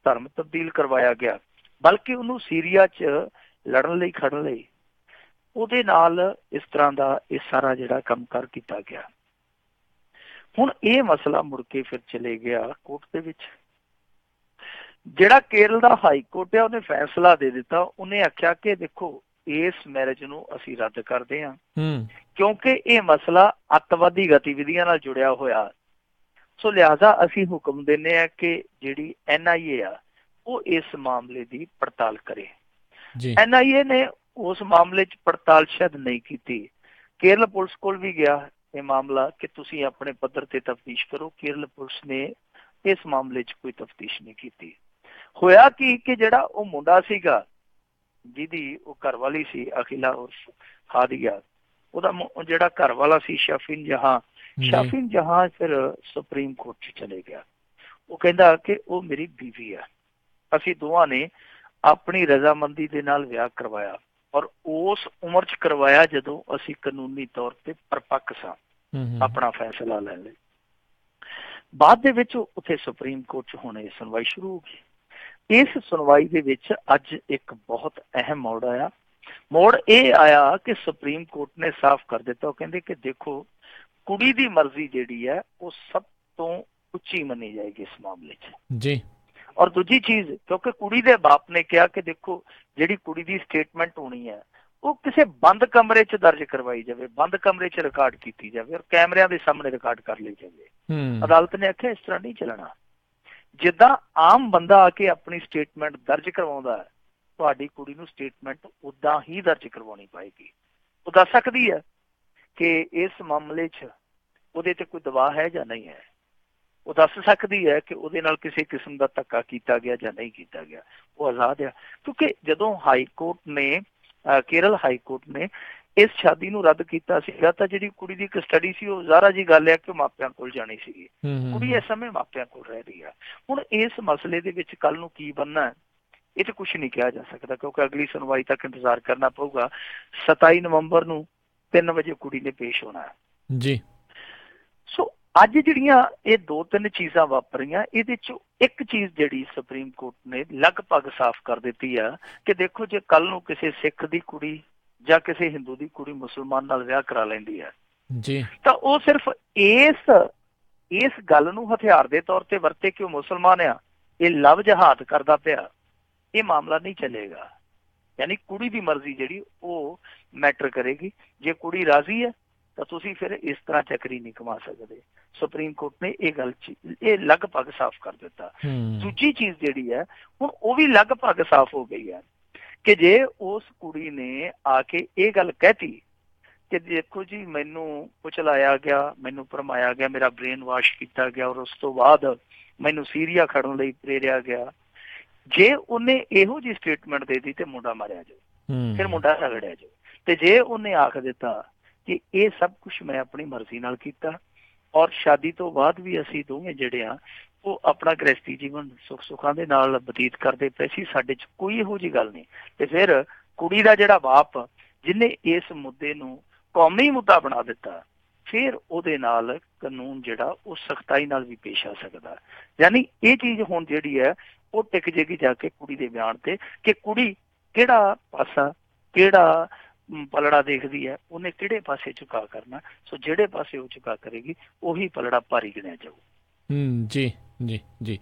ਧਰਮ ਤਬਦੀਲ ਕਰਵਾਇਆ ਗਿਆ, ਬਲਕਿ ਉਹਨੂੰ ਸੀਰੀਆ 'ਚ ਲੜਨ ਲਈ ਖੜਨ ਲਈ ਉਹਦੇ ਨਾਲ ਇਸ ਤਰ੍ਹਾਂ ਦਾ ਇਹ ਸਾਰਾ ਜਿਹੜਾ ਕੰਮਕਾਰ ਕੀਤਾ ਗਿਆ। ਹੁਣ ਇਹ ਮਸਲਾ ਮੁੜ ਕੇ ਫਿਰ ਚਲੇ ਗਿਆ ਕੋਰਟ ਦੇ ਵਿੱਚ। ਜਿਹੜਾ ਕੇਰਲ ਦਾ ਹਾਈ ਕੋਰਟ ਹੈ ਉਹਨੇ ਫੈਸਲਾ ਦੇ ਦਿੱਤਾ। ਉਹਨੇ ਆਖਿਆ ਕਿ ਦੇਖੋ ਇਸ ਮੈਰਿਜ ਨੂੰ ਅਸੀਂ ਰੱਦ ਕਰਦੇ ਹਾਂ ਕਿਉਂਕਿ ਇਹ ਮਸਲਾ ਅੱਤਵਾਦੀ ਗਤੀਵਿਧੀਆਂ ਨਾਲ ਜੁੜਿਆ ਹੋਇਆ। ਸੋ ਲਿਹਾਜ਼ਾ ਅਸੀਂ ਹੁਕਮ ਦਿੰਦੇ ਹਾਂ ਕਿ ਜਿਹੜੀ NIA ਆ ਉਹ ਇਸ ਮਾਮਲੇ ਦੀ ਪੜਤਾਲ ਕਰੇ। NIA ਨੇ ਉਸ ਮਾਮਲੇ 'ਚ ਪੜਤਾਲ ਸ਼ਾਇਦ ਨਹੀਂ ਕੀਤੀ। ਕੇਰਲ ਪੁਲਿਸ ਕੋਲ ਵੀ ਗਿਆ ਇਹ ਮਾਮਲਾ ਕਿ ਤੁਸੀਂ ਆਪਣੇ ਪੱਧਰ ਤੇ ਤਫਤੀਸ਼ ਕਰੋ। ਕੇਰਲ ਪੁਲਿਸ ਨੇ ਇਸ ਮਾਮਲੇ 'ਚ ਕੋਈ ਤਫਤੀਸ਼ ਨਹੀਂ ਕੀਤੀ। ਹੋਇਆ ਕੀ ਕਿ ਜਿਹੜਾ ਉਹ ਮੁੰਡਾ ਸੀਗਾ ਜਿਹਦੀ ਉਹ ਘਰਵਾਲੀ ਸੀ ਅਖਿਲਾ ਉਰਫ ਹਾਦੀਆ, ਉਹਦਾ ਜਿਹੜਾ ਘਰ ਵਾਲਾ ਸੀ ਸ਼ਫੀਨ ਜਹਾਂ ਫਿਰ ਸੁਪਰੀਮ ਕੋਰਟ 'ਚ ਚਲੇ ਗਿਆ। ਉਹ ਕਹਿੰਦਾ ਕਿ ਉਹ ਮੇਰੀ ਬੀਵੀ ਆ, ਅਸੀਂ ਦੋਵਾਂ ਨੇ ਆਪਣੀ ਰਜ਼ਾਮੰਦੀ ਦੇ ਨਾਲ ਵਿਆਹ ਕਰਵਾਇਆ ਔਰ ਉਸ ਉਮਰ 'ਚ ਕਰਵਾਇਆ ਜਦੋਂ ਅਸੀਂ ਕਾਨੂੰਨੀ ਤੌਰ ਤੇ ਪਰਪੱਕ ਸਾਂ ਆਪਣਾ ਫੈਸਲਾ ਲੈਣ ਲਈ। ਬਾਅਦ ਦੇ ਵਿੱਚ ਉੱਥੇ ਸੁਪਰੀਮ ਕੋਰਟ 'ਚ ਹੁਣ ਇਹ ਸੁਣਵਾਈ ਸ਼ੁਰੂ ਹੋ ਗਈ। ਇਸ ਸੁਣਵਾਈ ਦੇ ਵਿੱਚ ਅੱਜ ਇੱਕ ਬਹੁਤ ਅਹਿਮ ਮੋੜ ਆਇਆ। ਮੋੜ ਇਹ ਆਇਆ ਕਿ ਸੁਪਰੀਮ ਕੋਰਟ ਨੇ ਸਾਫ਼ ਕਰ ਦਿੱਤਾ। ਉਹ ਕਹਿੰਦੇ ਕਿ ਦੇਖੋ ਕੁੜੀ ਦੀ ਮਰਜ਼ੀ ਜਿਹੜੀ ਹੈ ਉਹ ਸਭ ਤੋਂ ਉੱਚੀ ਮੰਨੀ ਜਾਏਗੀ ਇਸ ਮਾਮਲੇ 'ਚ ਜੀ। ਔਰ ਦੂਜੀ ਚੀਜ਼, ਕਿਉਂਕਿ ਕੁੜੀ ਦੇ ਬਾਪ ਨੇ ਕਿਹਾ ਕਿ ਦੇਖੋ ਜਿਹੜੀ ਕੁੜੀ ਦੀ ਸਟੇਟਮੈਂਟ ਹੋਣੀ ਹੈ ਉਹ ਕਿਸੇ ਬੰਦ ਕਮਰੇ 'ਚ ਦਰਜ ਕਰਵਾਈ ਜਾਵੇ, ਬੰਦ ਕਮਰੇ 'ਚ ਰਿਕਾਰਡ ਕੀਤੀ ਜਾਵੇ ਔਰ ਕੈਮਰਿਆਂ ਦੇ ਸਾਹਮਣੇ ਰਿਕਾਰਡ ਕਰ ਲਈ ਜਾਵੇ। ਅਦਾਲਤ ਨੇ ਆਖਿਆ ਇਸ ਤਰ੍ਹਾਂ ਨਹੀਂ ਚੱਲਣਾ। ਜਿੱਦਾਂ ਆਮ ਬੰਦਾ ਆ ਕੇ ਆਪਣੀ ਸਟੇਟਮੈਂਟ ਦਰਜ ਕਰਵਾਉਂਦਾ ਹੈ, ਤੁਹਾਡੀ ਕੁੜੀ ਨੂੰ ਸਟੇਟਮੈਂਟ ਉਦਾਂ ਹੀ ਦਰਜ ਕਰਵਾਉਣੀ ਪਏਗੀ। ਉਹ ਦੱਸ ਸਕਦੀ ਹੈ ਕਿ ਇਸ ਮਾਮਲੇ 'ਚ ਉਹਦੇ ਤੇ ਕੋਈ ਦਬਾਅ ਹੈ ਜਾਂ ਨਹੀਂ ਹੈ। ਉਹ ਦੱਸ ਸਕਦੀ ਹੈ ਕਿ ਉਹਦੇ ਨਾਲ ਕਿਸੇ ਕਿਸਮ ਦਾ ਧੱਕਾ ਕੀਤਾ ਗਿਆ ਜਾਂ ਨਹੀਂ ਕੀਤਾ ਗਿਆ। ਉਹ ਆਜ਼ਾਦ ਆ, ਕਿਉਂਕਿ ਜਦੋਂ ਹਾਈ ਕੋਰਟ ਨੇ ਕੇਰਲ ਹਾਈ ਕੋਰਟ ਨੇ ਇਸ ਸ਼ਾਦੀ ਨੂੰ ਰੱਦ ਕੀਤਾ ਸੀਗਾ ਤਾਂ ਜਿਹੜੀ ਕੁੜੀ ਦੀ ਕਸਟਡੀ ਸੀ ਉਹ ਜ਼ਾਹਰਾ ਜੀ ਗੱਲ ਹੈ ਕਿ ਮਾਪਿਆਂ ਕੋਲ ਜਾਣੀ ਸੀਗੀ। ਕੁੜੀ ਇਸ ਸਮੇਂ ਮਾਪਿਆਂ ਕੋਲ ਰਹਿ ਰਹੀ ਆ। ਹੁਣ ਇਸ ਮਸਲੇ ਦੇ ਵਿੱਚ ਕੱਲ ਨੂੰ ਕੀ ਬਣਨਾ ਇਹ ਤੇ ਕੁਛ ਨਹੀਂ ਕਿਹਾ ਜਾ ਸਕਦਾ, ਕਿਉਂਕਿ ਅਗਲੀ ਸੁਣਵਾਈ ਤੱਕ ਇੰਤਜ਼ਾਰ ਕਰਨਾ ਪਊਗਾ। 27 ਨਵੰਬਰ ਨੂੰ 3 ਵਜੇ ਕੁੜੀ ਨੇ ਪੇਸ਼ ਹੋਣਾ ਹੈ ਜੀ। ਸੋ ਅੱਜ ਜਿਹੜੀਆਂ ਇਹ 2-3 ਚੀਜ਼ਾਂ ਵਾਪਰੀਆਂ, ਇਹਦੇ ਚੋਂ ਇੱਕ ਚੀਜ਼ ਜਿਹੜੀ ਸੁਪਰੀਮ ਕੋਰਟ ਨੇ ਲਗਭਗ ਸਾਫ਼ ਕਰ ਦਿੱਤੀ ਆ ਕਿ ਦੇਖੋ, ਜੇ ਕੱਲ ਨੂੰ ਕਿਸੇ ਸਿੱਖ ਦੀ ਕੁੜੀ ਜਾਂ ਕਿਸੇ ਹਿੰਦੂ ਦੀ ਕੁੜੀ ਮੁਸਲਮਾਨ ਨਾਲ ਵਿਆਹ ਕਰਾ ਲੈਂਦੀ ਹੈ ਜੀ ਤਾਂ ਉਹ ਸਿਰਫ ਇਸ ਗੱਲ ਨੂੰ ਹਥਿਆਰ ਦੇ ਤੌਰ ਤੇ ਵਰਤੇ ਕਿ ਉਹ ਮੁਸਲਮਾਨ ਆ, ਇਹ ਲਵ ਜਹਾਦ ਕਰਦਾ ਪਿਆ, ਇਹ ਮਾਮਲਾ ਨਹੀਂ ਚੱਲੇਗਾ। ਯਾਨੀ ਕੁੜੀ ਦੀ ਮਰਜ਼ੀ ਜਿਹੜੀ ਉਹ ਮੈਟਰ ਕਰੇਗੀ। ਜੇ ਕੁੜੀ ਰਾਜ਼ੀ ਹੈ ਤਾਂ ਤੁਸੀਂ ਫਿਰ ਇਸ ਤਰ੍ਹਾਂ ਚੱਕਰੀ ਨਹੀਂ ਕਮਾ ਸਕਦੇ। ਸੁਪਰੀਮ ਕੋਰਟ ਨੇ ਇਹ ਗੱਲ ਇਹ ਲਗਭਗ ਸਾਫ਼ ਕਰ ਦਿੱਤਾ। ਦੂਜੀ ਚੀਜ਼ ਜਿਹੜੀ ਹੈ ਹੁਣ ਉਹ ਵੀ ਲਗਭਗ ਸਾਫ਼ ਹੋ ਗਈ ਹੈ ਕਿ ਜੇ ਉਸ ਕੁੜੀ ਨੇ ਆ ਕੇ ਇਹ ਗੱਲ ਕਹਿਤੀ ਕਿ ਦੇਖੋ ਜੀ, ਮੈਨੂੰ ਕੁਚਲਾਇਆ ਗਿਆ, ਮੈਨੂੰ ਭਰਮਾਇਆ ਗਿਆ, ਮੇਰਾ ਬ੍ਰੇਨ ਵਾਸ਼ ਕੀਤਾ ਗਿਆ ਔਰ ਉਸ ਤੋਂ ਬਾਅਦ ਮੈਨੂੰ ਸੀਰੀਆ ਖੜਨ ਲਈ ਪ੍ਰੇਰਿਆ ਗਿਆ, ਜੇ ਉਹਨੇ ਇਹੋ ਜਿਹੀ ਸਟੇਟਮੈਂਟ ਦੇ ਦਿੱਤੀ ਤੇ ਮੁੰਡਾ ਮਾਰਿਆ ਜਾਊ, ਫਿਰ ਮੁੰਡਾ ਰਗੜਿਆ ਜਾਊ। ਤੇ ਜੇ ਉਹਨੇ ਆਖ ਦਿੱਤਾ ਕਿ ਇਹ ਸਭ ਕੁਛ ਮੈਂ ਆਪਣੀ ਮਰਜ਼ੀ ਨਾਲ ਕੀਤਾ ਔਰ ਸ਼ਾਦੀ ਤੋਂ ਬਾਅਦ ਵੀ ਅਸੀਂ ਦੋਵੇਂ ਜਿਹੜੇ ਆ ਉਹ ਆਪਣਾ ਗ੍ਰਹਿਸਤੀ ਜੀਵਨ ਸੁੱਖ ਸੁੱਖਾਂ ਦੇ ਨਾਲ ਬਤੀਤ ਕਰਦੇ ਪਏ ਸੀ, ਸਾਡੇ 'ਚ ਕੋਈ ਇਹੋ ਜਿਹੀ ਗੱਲ ਨਹੀਂ, ਤੇ ਫਿਰ ਕੁੜੀ ਦਾ ਜਿਹੜਾ ਬਾਪ ਜਿਹਨੇ ਇਸ ਮੁੱਦੇ ਨੂੰ ਕੌਮੀ ਮੁੱਦਾ ਬਣਾ ਦਿੱਤਾ, ਫਿਰ ਉਹਦੇ ਨਾਲ ਕਾਨੂੰਨ ਜਿਹੜਾ ਉਹ ਸਖਤਾਈ ਨਾਲ ਵੀ ਪੇਸ਼ ਆ ਸਕਦਾ। ਯਾਨੀ ਇਹ ਚੀਜ਼ ਹੁਣ ਜਿਹੜੀ ਹੈ ਉਹ ਟਿਕ ਜੇਗੀ ਜਾ ਕੇ ਕੁੜੀ ਦੇ ਬਿਆਨ ਤੇ ਕਿ ਕੁੜੀ ਕਿਹੜਾ ਪਾਸਾ, ਕਿਹੜਾ ਪਲੜਾ ਦੇਖਦੀ ਹੈ, ਉਹਨੇ ਕਿਹੜੇ ਪਾਸੇ ਝੁਕਾ ਕਰਨਾ। ਸੋ ਜਿਹੜੇ ਪਾਸੇ ਉਹ ਝੁਕਾ ਕਰੇਗੀ ਉਹੀ ਪਲੜਾ ਭਾਰੀ ਗਿਣਿਆ ਜਾਊ। ਜੀ ਜੀ ਜੀ।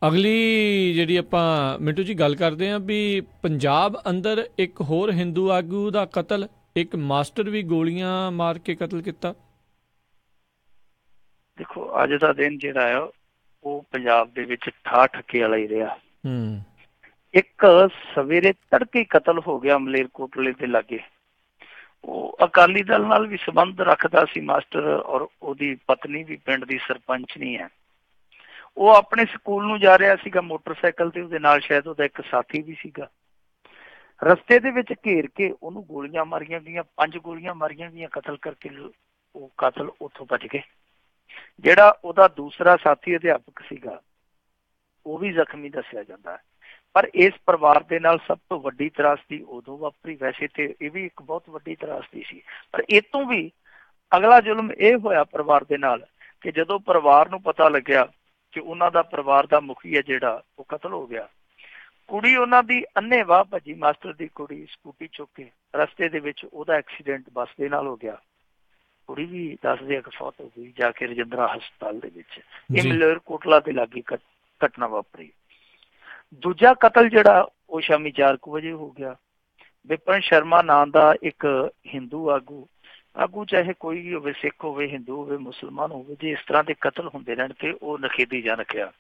ਅਗਲੀ ਜਿਹੜੀ ਆਪਾਂ ਮਿੰਟੂ ਜੀ ਗੱਲ ਕਰਦੇ ਹਾਂ ਵੀ ਪੰਜਾਬ ਅੰਦਰ ਇੱਕ ਹੋਰ ਹਿੰਦੂ ਆਗੂ ਦਾ ਕਤਲ, ਇੱਕ ਮਾਸਟਰ ਵੀ ਗੋਲੀਆਂ ਮਾਰ ਕੇ ਕਤਲ ਕੀਤਾ। ਦੇਖੋ, ਅੱਜ ਦਾ ਦਿਨ ਜਿਹੜਾ ਆ ਉਹ ਪੰਜਾਬ ਦੇ ਵਿੱਚ ਠਾ ਠੱਕੇ ਵਾਲਾ ਹੀ ਰਿਹਾ। ਇੱਕ ਸਵੇਰੇ ਤੜਕੇ ਕਤਲ ਹੋ ਗਿਆ ਮਲੇਰਕੋਟਲੇ ਦੇ ਲਾਗੇ। ਉਹ ਅਕਾਲੀ ਦਲ ਨਾਲ ਵੀ ਸੰਬੰਧ ਰੱਖਦਾ ਸੀ ਮਾਸਟਰ, ਔਰ ਉਹਦੀ ਪਤਨੀ ਵੀ ਪਿੰਡ ਦੀ ਸਰਪੰਚ ਨਹੀਂ ਹੈ। ਉਹ ਆਪਣੇ ਸਕੂਲ ਨੂੰ ਜਾ ਰਿਹਾ ਸੀਗਾ ਮੋਟਰਸਾਈਕਲ ਤੇ, ਉਹਦੇ ਨਾਲ ਸ਼ਾਇਦ ਉਹਦਾ ਇੱਕ ਸਾਥੀ ਵੀ ਸੀਗਾ। ਰਸਤੇ ਦੇ ਵਿੱਚ ਘੇਰ ਕੇ ਉਹਨੂੰ ਗੋਲੀਆਂ ਮਾਰੀਆਂ ਗਈਆਂ, 5 ਗੋਲੀਆਂ ਮਾਰੀਆਂ ਗਈਆਂ, ਕਤਲ ਕਰਕੇ ਉਹ ਕਾਤਲ ਉੱਥੋਂ ਭੱਜ ਗਏ। ਜਿਹੜਾ ਉਹਦਾ ਦੂਸਰਾ ਸਾਥੀ ਅਧਿਆਪਕ ਸੀਗਾ ਉਹ ਵੀ ਜ਼ਖਮੀ ਦੱਸਿਆ ਜਾਂਦਾ ਹੈ। ਪਰ ਇਸ ਪਰਿਵਾਰ ਦੇ ਨਾਲ ਸਭ ਤੋਂ ਵੱਡੀ ਤਰਾਸਦੀ ਉਦੋਂ ਵਾਪਰੀ, ਵੈਸੇ ਤੇ ਇਹ ਵੀ ਇੱਕ ਬਹੁਤ ਵੱਡੀ ਤਰਾਸਦੀ ਸੀ, ਪਰ ਇਹ ਤੋਂ ਵੀ ਅਗਲਾ ਜ਼ੁਲਮ ਇਹ ਹੋਇਆ ਪਰਿਵਾਰ ਦੇ ਨਾਲ ਕਿ ਜਦੋਂ ਪਰਿਵਾਰ ਨੂੰ ਪਤਾ ਲੱਗਿਆ ਕਿ ਉਹਨਾਂ ਦਾ ਪਰਿਵਾਰ ਦਾ ਮੁਖੀ ਹੈ ਜਿਹੜਾ ਉਹ ਕਤਲ ਹੋ ਗਿਆ, ਕੁੜੀ ਉਹਨਾਂ ਦੀ ਅੰਨ੍ਹੇਵਾਹ ਭੱਜੀ। ਮਾਸਟਰ ਦੀ ਕੁੜੀ ਸਕੂਟੀ ਚੁੱਕ ਕੇ ਰਸਤੇ ਦੇ ਵਿੱਚ ਉਹਦਾ ਐਕਸੀਡੈਂਟ ਬੱਸ ਦੇ ਨਾਲ ਹੋ ਗਿਆ। ਕੁੜੀ ਵੀ ਦੱਸਦੇ ਕਿ ਫੌਤ ਹੋ ਗਈ ਜਾ ਕੇ ਰਜਿੰਦਰਾ ਹਸਪਤਾਲ ਦੇ ਵਿੱਚ। ਇਹ ਮਲੇਰਕੋਟਲਾ ਦੇ ਲਾਗੇ ਘਟਨਾ ਵਾਪਰੀ। ਦੂਜਾ ਕਤਲ ਜਿਹੜਾ ਉਹ ਸ਼ਾਮੀ 4 ਵਜੇ ਹੋ ਗਿਆ। ਵਿਪਨ ਸ਼ਰਮਾ ਨਾਂ ਦਾ ਇੱਕ ਹਿੰਦੂ ਆਗੂ ਚਾਹੇ ਕੋਈ ਵੀ ਹੋਵੇ, ਸਿੱਖ ਹੋਵੇ, ਹਿੰਦੂ ਹੋਵੇ, ਮੁਸਲਮਾਨ ਹੋਵੇ, ਜੇ ਇਸ ਤਰ੍ਹਾਂ ਦੇ ਕਤਲ ਹੁੰਦੇ ਰਹਿਣ ਤੇ ਉਹ ਨਖੇਦੀ ਜਾਂ ਰੱਖਿਆ।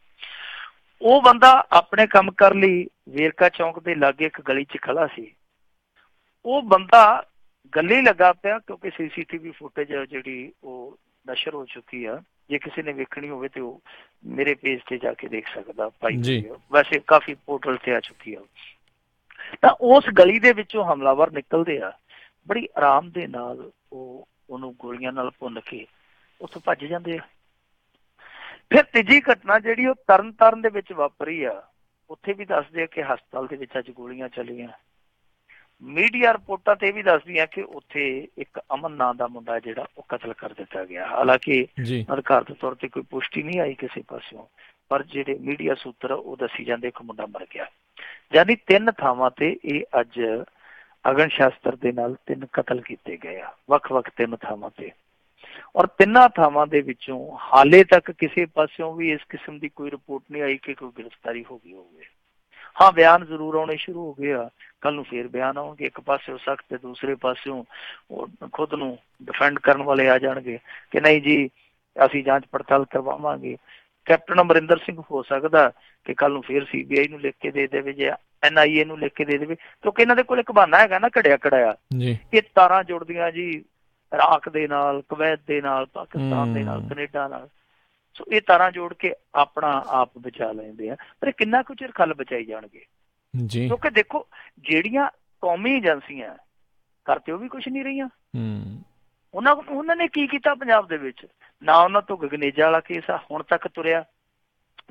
ਉਹ ਬੰਦਾ ਆਪਣੇ ਕੰਮ ਕਰਨ ਲਈ ਵੇਰਕਾ ਚੌਂਕ ਦੇ ਲਾਗੇ ਇੱਕ ਗਲੀ 'ਚ ਖੜਾ ਸੀ। ਉਹ ਬੰਦਾ ਗੱਲੇ ਲੱਗਾ ਪਿਆ ਕਿਉਂਕਿ CCTV ਫੁਟੇਜ ਜਿਹੜੀ ਉਹ ਨਸ਼ਰ ਹੋ ਚੁੱਕੀ ਆ। ਜੇ ਕਿਸੇ ਨੇ ਵੇਖਣੀ ਹੋਵੇ ਤੇ ਉਹ ਮੇਰੇ ਪੇਜ ਤੇ ਜਾ ਕੇ ਦੇਖ ਸਕਦਾ ਭਾਈ, ਵੈਸੇ ਕਾਫੀ ਪੋਰਟਲ ਤੇ ਆ ਚੁੱਕੀ ਆ। ਤਾਂ ਉਸ ਗਲੀ ਦੇ ਵਿੱਚੋਂ ਹਮਲਾਵਰ ਨਿਕਲਦੇ ਆ, ਬੜੀ ਆਰਾਮ ਦੇ ਨਾਲ ਉਹ ਉਹਨੂੰ ਗੋਲੀਆਂ ਨਾਲ ਭੁੰਨ ਕੇ ਉੱਥੋਂ ਭੱਜ ਜਾਂਦੇ ਆ। ਫਿਰ ਤੀਜੀ ਘਟਨਾ ਜਿਹੜੀ ਉਹ ਤਰਨਤਾਰਨ ਦੇ ਵਿੱਚ ਵਾਪਰੀ ਆ, ਉੱਥੇ ਵੀ ਦੱਸਦੇ ਆ ਕਿ ਹਸਪਤਾਲ ਦੇ ਵਿੱਚ ਅੱਜ ਗੋਲੀਆਂ ਚੱਲੀਆਂ। ਮੀਡੀਆ ਰਿਪੋਰਟਾਂ ਤੇ ਇਹ ਵੀ ਦੱਸਦੀਆਂ ਕਿ ਉੱਥੇ ਇੱਕ ਅਮਨ ਨਾਂ ਦਾ ਮੁੰਡਾ ਜਿਹੜਾ ਉਹ ਕਤਲ ਕਰ ਦਿੱਤਾ ਗਿਆ। ਹਾਲਾਂਕਿ ਅਧਿਕਾਰਤ ਤੌਰ ਤੇ ਕੋਈ ਪੁਸ਼ਟੀ ਨਹੀਂ ਆਈ ਕਿਸੇ ਪਾਸਿਓਂ, ਪਰ ਜਿਹੜੇ ਮੀਡੀਆ ਸੂਤਰ ਉਹ ਦੱਸੀ ਜਾਂਦੇ ਇੱਕ ਮੁੰਡਾ ਮਰ ਗਿਆ। ਯਾਨੀ 3 ਥਾਵਾਂ ਤੇ ਇਹ ਅੱਜ ਅਗਨ ਸ਼ਾਸਤਰ ਦੇ ਨਾਲ 3 ਕਤਲ ਕੀਤੇ ਗਏ ਆ, ਵੱਖ-ਵੱਖ 3 ਥਾਵਾਂ ਤੇ। ਔਰ 3 ਥਾਵਾਂ ਦੇ ਵਿੱਚੋਂ ਹਾਲੇ ਤੱਕ ਕਿਸੇ ਪਾਸਿਓਂ ਵੀ ਇਸ ਕਿਸਮ ਦੀ ਕੋਈ ਰਿਪੋਰਟ ਨਹੀਂ ਆਈ ਕਿ ਕੋਈ ਗ੍ਰਿਫਤਾਰੀ ਹੋ ਗਈ ਹੋਵੇ। ਹਾਂ, ਬਿਆਨ ਜ਼ਰੂਰ ਆਉਣੇ ਸ਼ੁਰੂ ਹੋ ਗਏ ਆ, ਕੱਲ ਨੂੰ ਫੇਰ ਬਿਆਨ ਆਉਣਗੇ। ਇੱਕ ਪਾਸਿਓਂ ਸਖਤ ਤੇ ਦੂਸਰੇ ਪਾਸਿਓਂ ਉਹ ਖੁਦ ਨੂੰ ਡਿਫੈਂਡ ਕਰਨ ਵਾਲੇ ਆ ਜਾਣਗੇ ਕਿ ਨਹੀਂ ਜੀ ਅਸੀਂ ਜਾਂਚ ਪੜਤਾਲ ਕਰਵਾਵਾਂਗੇ। ਕੈਪਟਨ ਅਮਰਿੰਦਰ ਸਿੰਘ ਹੋ ਸਕਦਾ ਕਿ ਕੱਲ ਨੂੰ ਫੇਰ CBI ਨੂੰ ਲਿਖ ਕੇ ਦੇ ਦੇਵੇ ਜਾਂ NIA ਨੂੰ ਲਿਖ ਕੇ ਦੇ ਦੇਵੇ, ਕਿਉਂਕਿ ਇਹਨਾਂ ਦੇ ਕੋਲ ਇੱਕ ਬਹਾਨਾ ਹੈਗਾ ਨਾ ਘੜਿਆ ਕੜਾਇਆ। ਇਹ ਤਾਰਾਂ ਜੁੜਦੀਆਂ ਜੀ ਇਰਾਕ ਦੇ ਨਾਲ, ਕੁਵੈਤ ਦੇ ਨਾਲ, ਪਾਕਿਸਤਾਨ ਦੇ ਨਾਲ, ਕੈਨੇਡਾ ਨਾਲ। ਸੋ ਇਹ ਤਾਰਾਂ ਜੋੜ ਕੇ ਆਪਣਾ ਆਪ ਬਚਾ ਲੈਂਦੇ ਆ, ਪਰ ਇਹ ਕਿੰਨਾ ਕੁ ਚਿਰ ਖੱਲ ਬਚਾਈ ਜਾਣਗੇ? ਕਿਉਂਕਿ ਦੇਖੋ ਜਿਹੜੀਆਂ ਕੌਮੀ ਏਜੰਸੀਆਂ ਕਰ ਤੇ ਉਹ ਵੀ ਕੁਛ ਨਹੀਂ ਰਹੀਆਂ। ਉਹਨਾਂ ਨੇ ਕੀ ਕੀਤਾ ਪੰਜਾਬ ਦੇ ਵਿੱਚ? ਨਾ ਉਹਨਾਂ ਤੋਂ ਗਗਨੇਜਾ ਵਾਲਾ ਕੇਸ ਆ ਹੁਣ ਤੱਕ ਤੁਰਿਆ,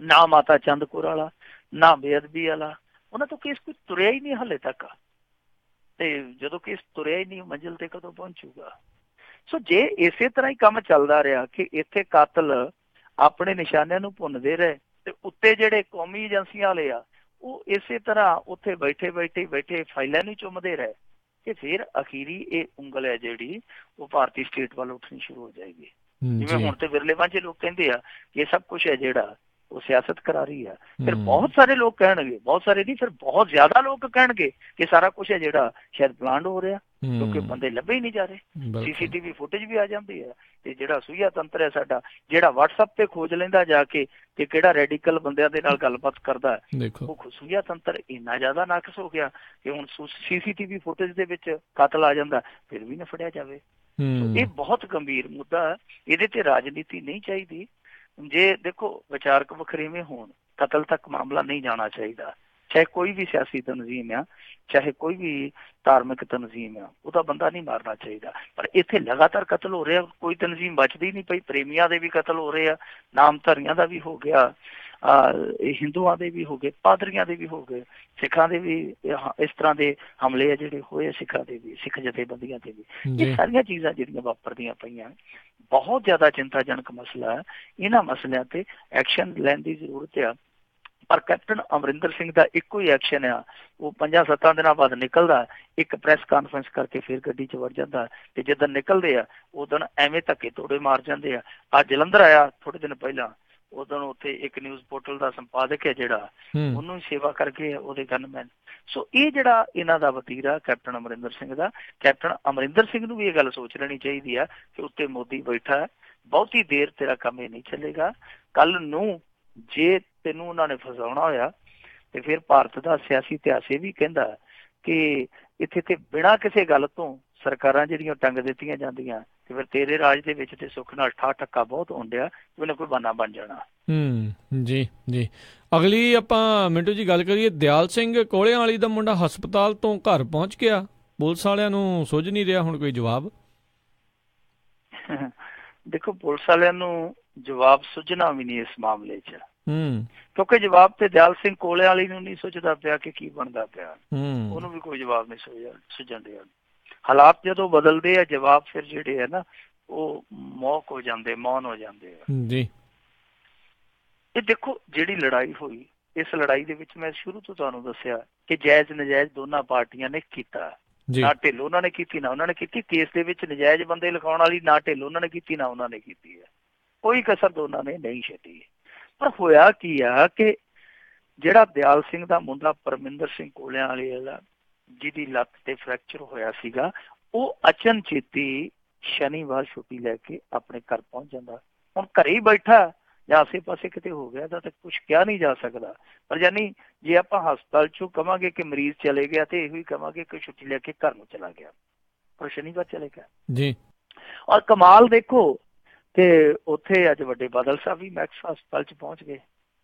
ਨਾ ਮਾਤਾ ਚੰਦ ਕੌਰ ਵਾਲਾ, ਨਾ ਬੇਅਦਬੀ ਵਾਲਾ, ਉਹਨਾਂ ਤੋਂ ਕੇਸ ਕੋਈ ਤੁਰਿਆ ਹੀ ਨਹੀਂ ਹਾਲੇ ਤੱਕ। ਤੇ ਜਦੋਂ ਕੇਸ ਤੁਰਿਆ ਹੀ ਨਹੀਂ, ਮੰਜ਼ਿਲ ਤੇ ਕਦੋਂ ਪਹੁੰਚੂਗਾ? ਸੋ ਜੇ ਇਸੇ ਤਰ੍ਹਾਂ ਹੀ ਕੰਮ ਚੱਲਦਾ ਰਿਹਾ ਕਿ ਇੱਥੇ ਕਾਤਲ ਆਪਣੇ ਨਿਸ਼ਾਨਿਆਂ ਨੂੰ ਭੁੰਨਦੇ ਰਹੇ ਤੇ ਉੱਤੇ ਜਿਹੜੇ ਕੌਮੀ ਏਜੰਸੀਆਂ ਵਾਲੇ ਆ ਉਹ ਇਸੇ ਤਰ੍ਹਾਂ ਉੱਥੇ ਬੈਠੇ ਫਾਈਲਾਂ ਨੂੰ ਚੁੰਮਦੇ ਰਹੇ, ਕਿ ਫਿਰ ਅਖੀਰੀ ਇਹ ਉਂਗਲ ਹੈ ਜਿਹੜੀ ਉਹ ਭਾਰਤੀ ਸਟੇਟ ਵੱਲ ਉੱਠਣੀ ਸ਼ੁਰੂ ਹੋ ਜਾਏਗੀ। ਜਿਵੇਂ ਹੁਣ ਤੇ ਵਿਰਲੇ ਵਾਂਝੇ ਲੋਕ ਕਹਿੰਦੇ ਆ ਕਿ ਇਹ ਸਭ ਕੁਛ ਹੈ ਜਿਹੜਾ ਉਹ ਸਿਆਸਤ ਕਰਾ ਰਹੀ ਆ। ਫਿਰ ਬਹੁਤ ਸਾਰੇ ਲੋਕ ਕਹਿਣਗੇ, ਬਹੁਤ ਸਾਰੇ ਨਹੀਂ, ਫਿਰ ਬਹੁਤ ਜ਼ਿਆਦਾ ਲੋਕ ਕਹਿਣਗੇ ਕਿ ਸਾਰਾ ਕੁਛ ਹੈ ਜਿਹੜਾ ਸ਼ਾਇਦ ਪਲਾਨ ਹੋ ਰਿਹਾ, ਕਿਉਂਕਿ ਬੰਦੇ ਲੱਭੇ ਹੀ ਨਹੀਂ ਜਾ ਰਹੇ। CCTV ਫੁਟੇਜ ਵੀ ਆ ਜਾਂਦੀ ਹੈ। ਤੇ ਜਿਹੜਾ ਸੂਈਆ ਤੰਤਰ ਹੈ ਸਾਡਾ, ਜਿਹੜਾ WhatsApp ਤੇ ਖੋਜ ਲੈਂਦਾ ਜਾ ਕੇ ਕਿ ਕਿਹੜਾ ਰੈਡੀਕਲ ਬੰਦਿਆਂ ਦੇ ਨਾਲ ਗੱਲਬਾਤ ਕਰਦਾ, ਉਹ ਸੂਈਆ ਤੰਤਰ ਇੰਨਾ ਜ਼ਿਆਦਾ ਨਾਕਸ ਹੋ ਗਿਆ ਕਿ ਹੁਣ CCTV ਫੁਟੇਜ ਦੇ ਵਿੱਚ ਕਾਤਲ ਆ ਜਾਂਦਾ, ਫਿਰ ਵੀ ਨਾ ਫੜਿਆ ਜਾਵੇ। ਇਹ ਬਹੁਤ ਗੰਭੀਰ ਮੁੱਦਾ, ਇਹਦੇ ਤੇ ਰਾਜਨੀਤੀ ਨਹੀਂ ਚਾਹੀਦੀ। ਜੇ ਦੇਖੋ ਵਿਚਾਰਕ ਵਖਰੇਵੇਂ ਹੋਣ, ਕਤਲ ਤੱਕ ਮਾਮਲਾ ਨਹੀਂ ਜਾਣਾ ਚਾਹੀਦਾ। ਚਾਹੇ ਕੋਈ ਵੀ ਸਿਆਸੀ ਤਨਜ਼ੀਮ ਆ, ਚਾਹੇ ਕੋਈ ਵੀ ਧਾਰਮਿਕ ਤਨਜ਼ੀਮ ਆ, ਉਹਦਾ ਬੰਦਾ ਨਹੀਂ ਮਾਰਨਾ ਚਾਹੀਦਾ। ਪਰ ਇੱਥੇ ਲਗਾਤਾਰ ਕਤਲ ਹੋ ਰਿਹਾ, ਕੋਈ ਤਨਜ਼ੀਮ ਬਚਦੀ ਨਹੀਂ ਪਈ। ਪ੍ਰੇਮੀਆਂ ਦੇ ਵੀ ਕਤਲ ਹੋ ਰਹੇ ਆ, ਨਾਮਧਾਰੀਆਂ ਦਾ ਵੀ ਹੋ ਗਿਆ, ਹਿੰਦੂਆਂ ਦੇ ਵੀ ਹੋ ਗਏ, ਪਾਦਰੀਆਂ ਦੇ ਵੀ ਹੋ ਗਏ, ਸਿੱਖਾਂ ਦੇ ਵੀ ਇਸ ਤਰ੍ਹਾਂ ਦੇ ਹਮਲੇ ਆ ਜਿਹੜੇ ਹੋਏ, ਸਿੱਖਾਂ ਦੇ ਵੀ, ਸਿੱਖ ਜਥੇਬੰਦੀਆਂ ਦੇ ਵੀ। ਇਹ ਸਾਰੀਆਂ ਚੀਜ਼ਾਂ ਜਿਹੜੀਆਂ ਵਾਪਰਦੀਆਂ ਪਈਆਂ, ਬਹੁਤ ਜ਼ਿਆਦਾ ਚਿੰਤਾਜਨਕ ਮਸਲਾ ਹੈ। ਇਹਨਾਂ ਮਸਲਿਆਂ ਤੇ ਐਕਸ਼ਨ ਲੈਣ ਦੀ ਜ਼ਰੂਰਤ ਆ। ਪਰ ਕੈਪਟਨ ਅਮਰਿੰਦਰ ਸਿੰਘ ਦਾ ਇੱਕੋ ਹੀ ਐਕਸ਼ਨ ਆ, ਉਹ 5-7 ਦਿਨਾਂ ਬਾਅਦ ਨਿਕਲਦਾ, ਇੱਕ ਪ੍ਰੈਸ ਕਾਨਫਰੰਸ ਕਰਕੇ ਫਿਰ ਗੱਡੀ 'ਚ ਵੜ ਜਾਂਦਾ, ਤੇ ਜਦੋਂ ਨਿਕਲਦੇ ਆ ਉਦੋਂ ਐਵੇਂ ਧੱਕੇ ਤੋੜੇ ਮਾਰ ਜਾਂਦੇ ਆ। ਅੱਜ ਜਲੰਧਰ ਆਇਆ ਥੋੜੇ ਦਿਨ ਪਹਿਲਾਂ, ਉਦੋਂ ਉੱਥੇ ਇੱਕ ਨਿਊਜ਼ ਪੋਰਟਲ ਦਾ ਸੰਪਾਦਕ ਹੈ ਜਿਹੜਾ, ਉਹਨੂੰ ਸੇਵਾ ਕਰਕੇ ਉਹਦੇ ਗਨਮੈਨ। ਸੋ ਇਹ ਜਿਹੜਾ ਇਹਨਾਂ ਦਾ ਵਤੀਰਾ ਕੈਪਟਨ ਅਮਰਿੰਦਰ ਸਿੰਘ ਦਾ, ਕੈਪਟਨ ਅਮਰਿੰਦਰ ਸਿੰਘ ਨੂੰ ਵੀ ਇਹ ਗੱਲ ਸੋਚ ਲੈਣੀ ਚਾਹੀਦੀ ਆ ਕਿ ਉੱਤੇ ਮੋਦੀ ਬੈਠਾ, ਬਹੁਤੀ ਦੇਰ ਤੇਰਾ ਕੰਮ ਇਹ ਨਹੀਂ ਚੱਲੇਗਾ। ਕੱਲ ਨੂੰ ਜੇ ਤੈਨੂੰ ਉਹਨਾਂ ਨੇ ਫਸਾਉਣਾ ਹੋਇਆ ਤੇ ਫਿਰ ਭਾਰਤ ਦਾ ਸਿਆਸੀ ਇਤਿਹਾਸ ਇਹ ਵੀ ਕਹਿੰਦਾ ਕਿ ਇੱਥੇ ਤੇ ਬਿਨਾਂ ਕਿਸੇ ਗੱਲ ਤੋਂ ਸਰਕਾਰਾਂ ਜਿਹੜੀਆਂ ਟੰਗ ਦਿੱਤੀਆਂ ਜਾਂਦੀਆਂ, ਤੇ ਫਿਰ ਤੇਰੇ ਰਾਜ ਦੇ ਵਿੱਚ ਤੇ ਸੁੱਖ ਨਾਲ ਠੱਕਾ ਬਹੁਤ ਹੋਣ ਡਿਆ, ਉਹਨੇ ਕੋਈ ਬਹਾਨਾ ਬਣ ਜਾਣਾ। ਜੀ ਜੀ। ਅਗਲੀ ਆਪਾਂ ਮਿੰਟੂ ਜੀ ਗੱਲ ਕਰੀਏ, ਦਿਆਲ ਸਿੰਘ ਕੋਲਿਆਂ ਵਾਲੀ ਦਾ ਮੁੰਡਾ ਹਸਪਤਾਲ ਤੋਂ ਘਰ ਪਹੁੰਚ ਗਿਆ, ਪੁਲਿਸ ਵਾਲਿਆਂ ਨੂੰ ਸੁੱਝ ਨਹੀਂ ਰਿਹਾ ਹੁਣ ਕੋਈ ਜਵਾਬ। ਦੇਖੋ ਪੁਲਿਸ ਵਾਲਿਆਂ ਨੂੰ ਜਵਾਬ ਸੁਝਣਾ ਵੀ ਨਹੀਂ ਇਸ ਮਾਮਲੇ 'ਚ, ਕਿਉਂਕਿ ਜਵਾਬ ਤੇ ਦਿਆਲ ਸਿੰਘ ਕੋਲਿਆਂ ਵਾਲੀ ਨੂੰ ਨਹੀਂ ਸੁਝਦਾ ਪਿਆ ਕਿ ਕੀ ਬਣਦਾ ਪਿਆ, ਉਹਨੂੰ ਵੀ ਕੋਈ ਜਵਾਬ ਨਹੀਂ ਸੁਝਣ ਡਿਆ। ਹਾਲਾਤ ਜਦੋਂ ਬਦਲਦੇ ਆ, ਜਵਾਬ ਫਿਰ ਜਿਹੜੇ ਆ ਨਾ ਉਹ ਮੌਨ ਹੋ ਜਾਂਦੇ ਆ ਜੀ। ਇਹ ਦੇਖੋ ਜਿਹੜੀ ਲੜਾਈ ਹੋਈ, ਇਸ ਲੜਾਈ ਦੇ ਵਿੱਚ ਮੈਂ ਸ਼ੁਰੂ ਤੋਂ ਤੁਹਾਨੂੰ ਦੱਸਿਆ ਕਿ ਜਾਇਜ਼ ਨਜਾਇਜ਼ ਦੋਨਾਂ ਪਾਰਟੀਆਂ ਨੇ ਕੀਤਾ। ਨਾ ਢਿੱਲੋਂ ਉਹਨਾਂ ਨੇ ਕੀਤੀ, ਨਾ ਉਹਨਾਂ ਨੇ ਕੀਤੀ। ਕੇਸ ਦੇ ਵਿੱਚ ਨਜਾਇਜ਼ ਬੰਦੇ ਲਿਖਾਉਣ ਵਾਲੀ ਨਾ ਢਿੱਲੋਂ ਉਹਨਾਂ ਨੇ ਕੀਤੀ, ਨਾ ਉਹਨਾਂ ਨੇ ਕੀਤੀ ਹੈ। ਕੋਈ ਕਸਰ ਦੋਨਾਂ ਨੇ ਨਹੀਂ ਛੱਡੀ। ਪਰ ਹੋਇਆ ਕੀ ਆ ਕਿ ਜਿਹੜਾ ਦਿਆਲ ਸਿੰਘ ਦਾ ਮੁੰਡਾ ਪਰਮਿੰਦਰ ਸਿੰਘ ਕੋਲਿਆਂ ਵਾਲੇ ਦਾ, ਜਿਹਦੀ ਲੱਤ ਤੇ ਫ੍ਰੈਕਚਰ ਹੋਇਆ ਸੀਗਾ, ਉਹ ਅਚਨਚੇਤੀ ਸ਼ਨੀਵਾਰ ਛੁੱਟੀ ਲੈ ਕੇ ਆਪਣੇ ਘਰ ਪਹੁੰਚ ਜਾਂਦਾ। ਹੁਣ ਘਰੇ ਹੀ ਬੈਠਾ ਜਾਂ ਆਸੇ ਪਾਸੇ ਕਿਤੇ ਹੋ ਗਿਆ ਤਾਂ ਕੁਛ ਕਿਹਾ ਨਹੀਂ ਜਾ ਸਕਦਾ। ਪਰ ਯਾਨੀ ਜੇ ਆਪਾਂ ਹਸਪਤਾਲ ਚੋਂ ਕਵਾਂਗੇ ਕਿ ਮਰੀਜ਼ ਚਲੇ ਗਿਆ ਤੇ ਇਹੋ ਹੀ ਕਵਾਂਗੇ ਕਿ ਛੁੱਟੀ ਲੈ ਕੇ ਘਰ ਨੂੰ ਚਲਾ ਗਿਆ, ਪਰ ਸ਼ਨੀਵਾਰ ਚਲੇ ਗਿਆ ਜੀ। ਔਰ ਕਮਾਲ ਦੇਖੋ ਕਿ ਉੱਥੇ ਅੱਜ ਵੱਡੇ ਬਾਦਲ ਸਾਹਿਬ ਵੀ ਮੈਕਸ ਹਸਪਤਾਲ 'ਚ ਪਹੁੰਚ ਗਏ।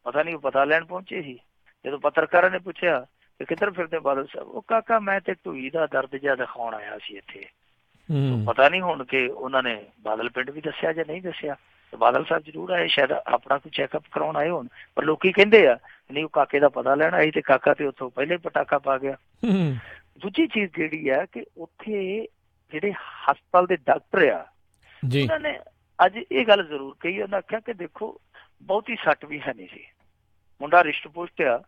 ਪਤਾ ਨਹੀਂ ਉਹ ਪਤਾ ਲੈਣ ਪਹੁੰਚੇ ਸੀ। ਜਦੋਂ ਪੱਤਰਕਾਰਾਂ ਨੇ ਪੁੱਛਿਆ ਕਿ ਕਿੱਧਰ ਫਿਰਦੇ ਬਾਦਲ ਸਾਹਿਬ, ਉਹ ਕਾਕਾ ਮੈਂ ਤੇ ਢੂਈ ਦਾ ਦਰਦ ਜਿਹਾ ਦਿਖਾਉਣ ਆਇਆ ਸੀ ਇੱਥੇ। ਪਤਾ ਨਹੀਂ ਹੁਣ ਕਿ ਉਹਨਾਂ ਨੇ ਬਾਦਲ ਪਿੰਡ ਵੀ ਦੱਸਿਆ ਜਾਂ ਨਹੀਂ ਦੱਸਿਆ। ਬਾਦਲ ਸਾਹਿਬ ਜ਼ਰੂਰ ਆਏ, ਸ਼ਾਇਦ ਆਪਣਾ ਕੋਈ ਚੈੱਕਅਪ ਕਰਾਉਣ ਆਏ ਹੋਣ, ਪਰ ਲੋਕੀ ਕਹਿੰਦੇ ਆ ਨਹੀਂ ਉਹ ਕਾਕੇ ਦਾ ਪਤਾ ਲੈਣ ਆਈ ਤੇ ਕਾਕਾ ਤੇ ਉੱਥੋਂ ਪਹਿਲੇ ਪਟਾਕਾ ਪਾ ਗਿਆ। ਦੂਜੀ ਚੀਜ਼ ਜਿਹੜੀ ਆ ਕਿ ਉੱਥੇ ਜਿਹੜੇ ਹਸਪਤਾਲ ਦੇ ਡਾਕਟਰ ਆ, ਉਹਨਾਂ ਨੇ ਅੱਜ ਇਹ ਗੱਲ ਜ਼ਰੂਰ ਕਹੀ, ਉਹਨਾਂ ਆਖਿਆ ਕਿ ਦੇਖੋ ਬਹੁਤੀ ਸੱਟ ਵੀ ਹੈ ਨਹੀਂ ਸੀ, ਮੁੰਡਾ ਰਿਸ਼ਟ ਪੁਸ਼ਟ ਆ।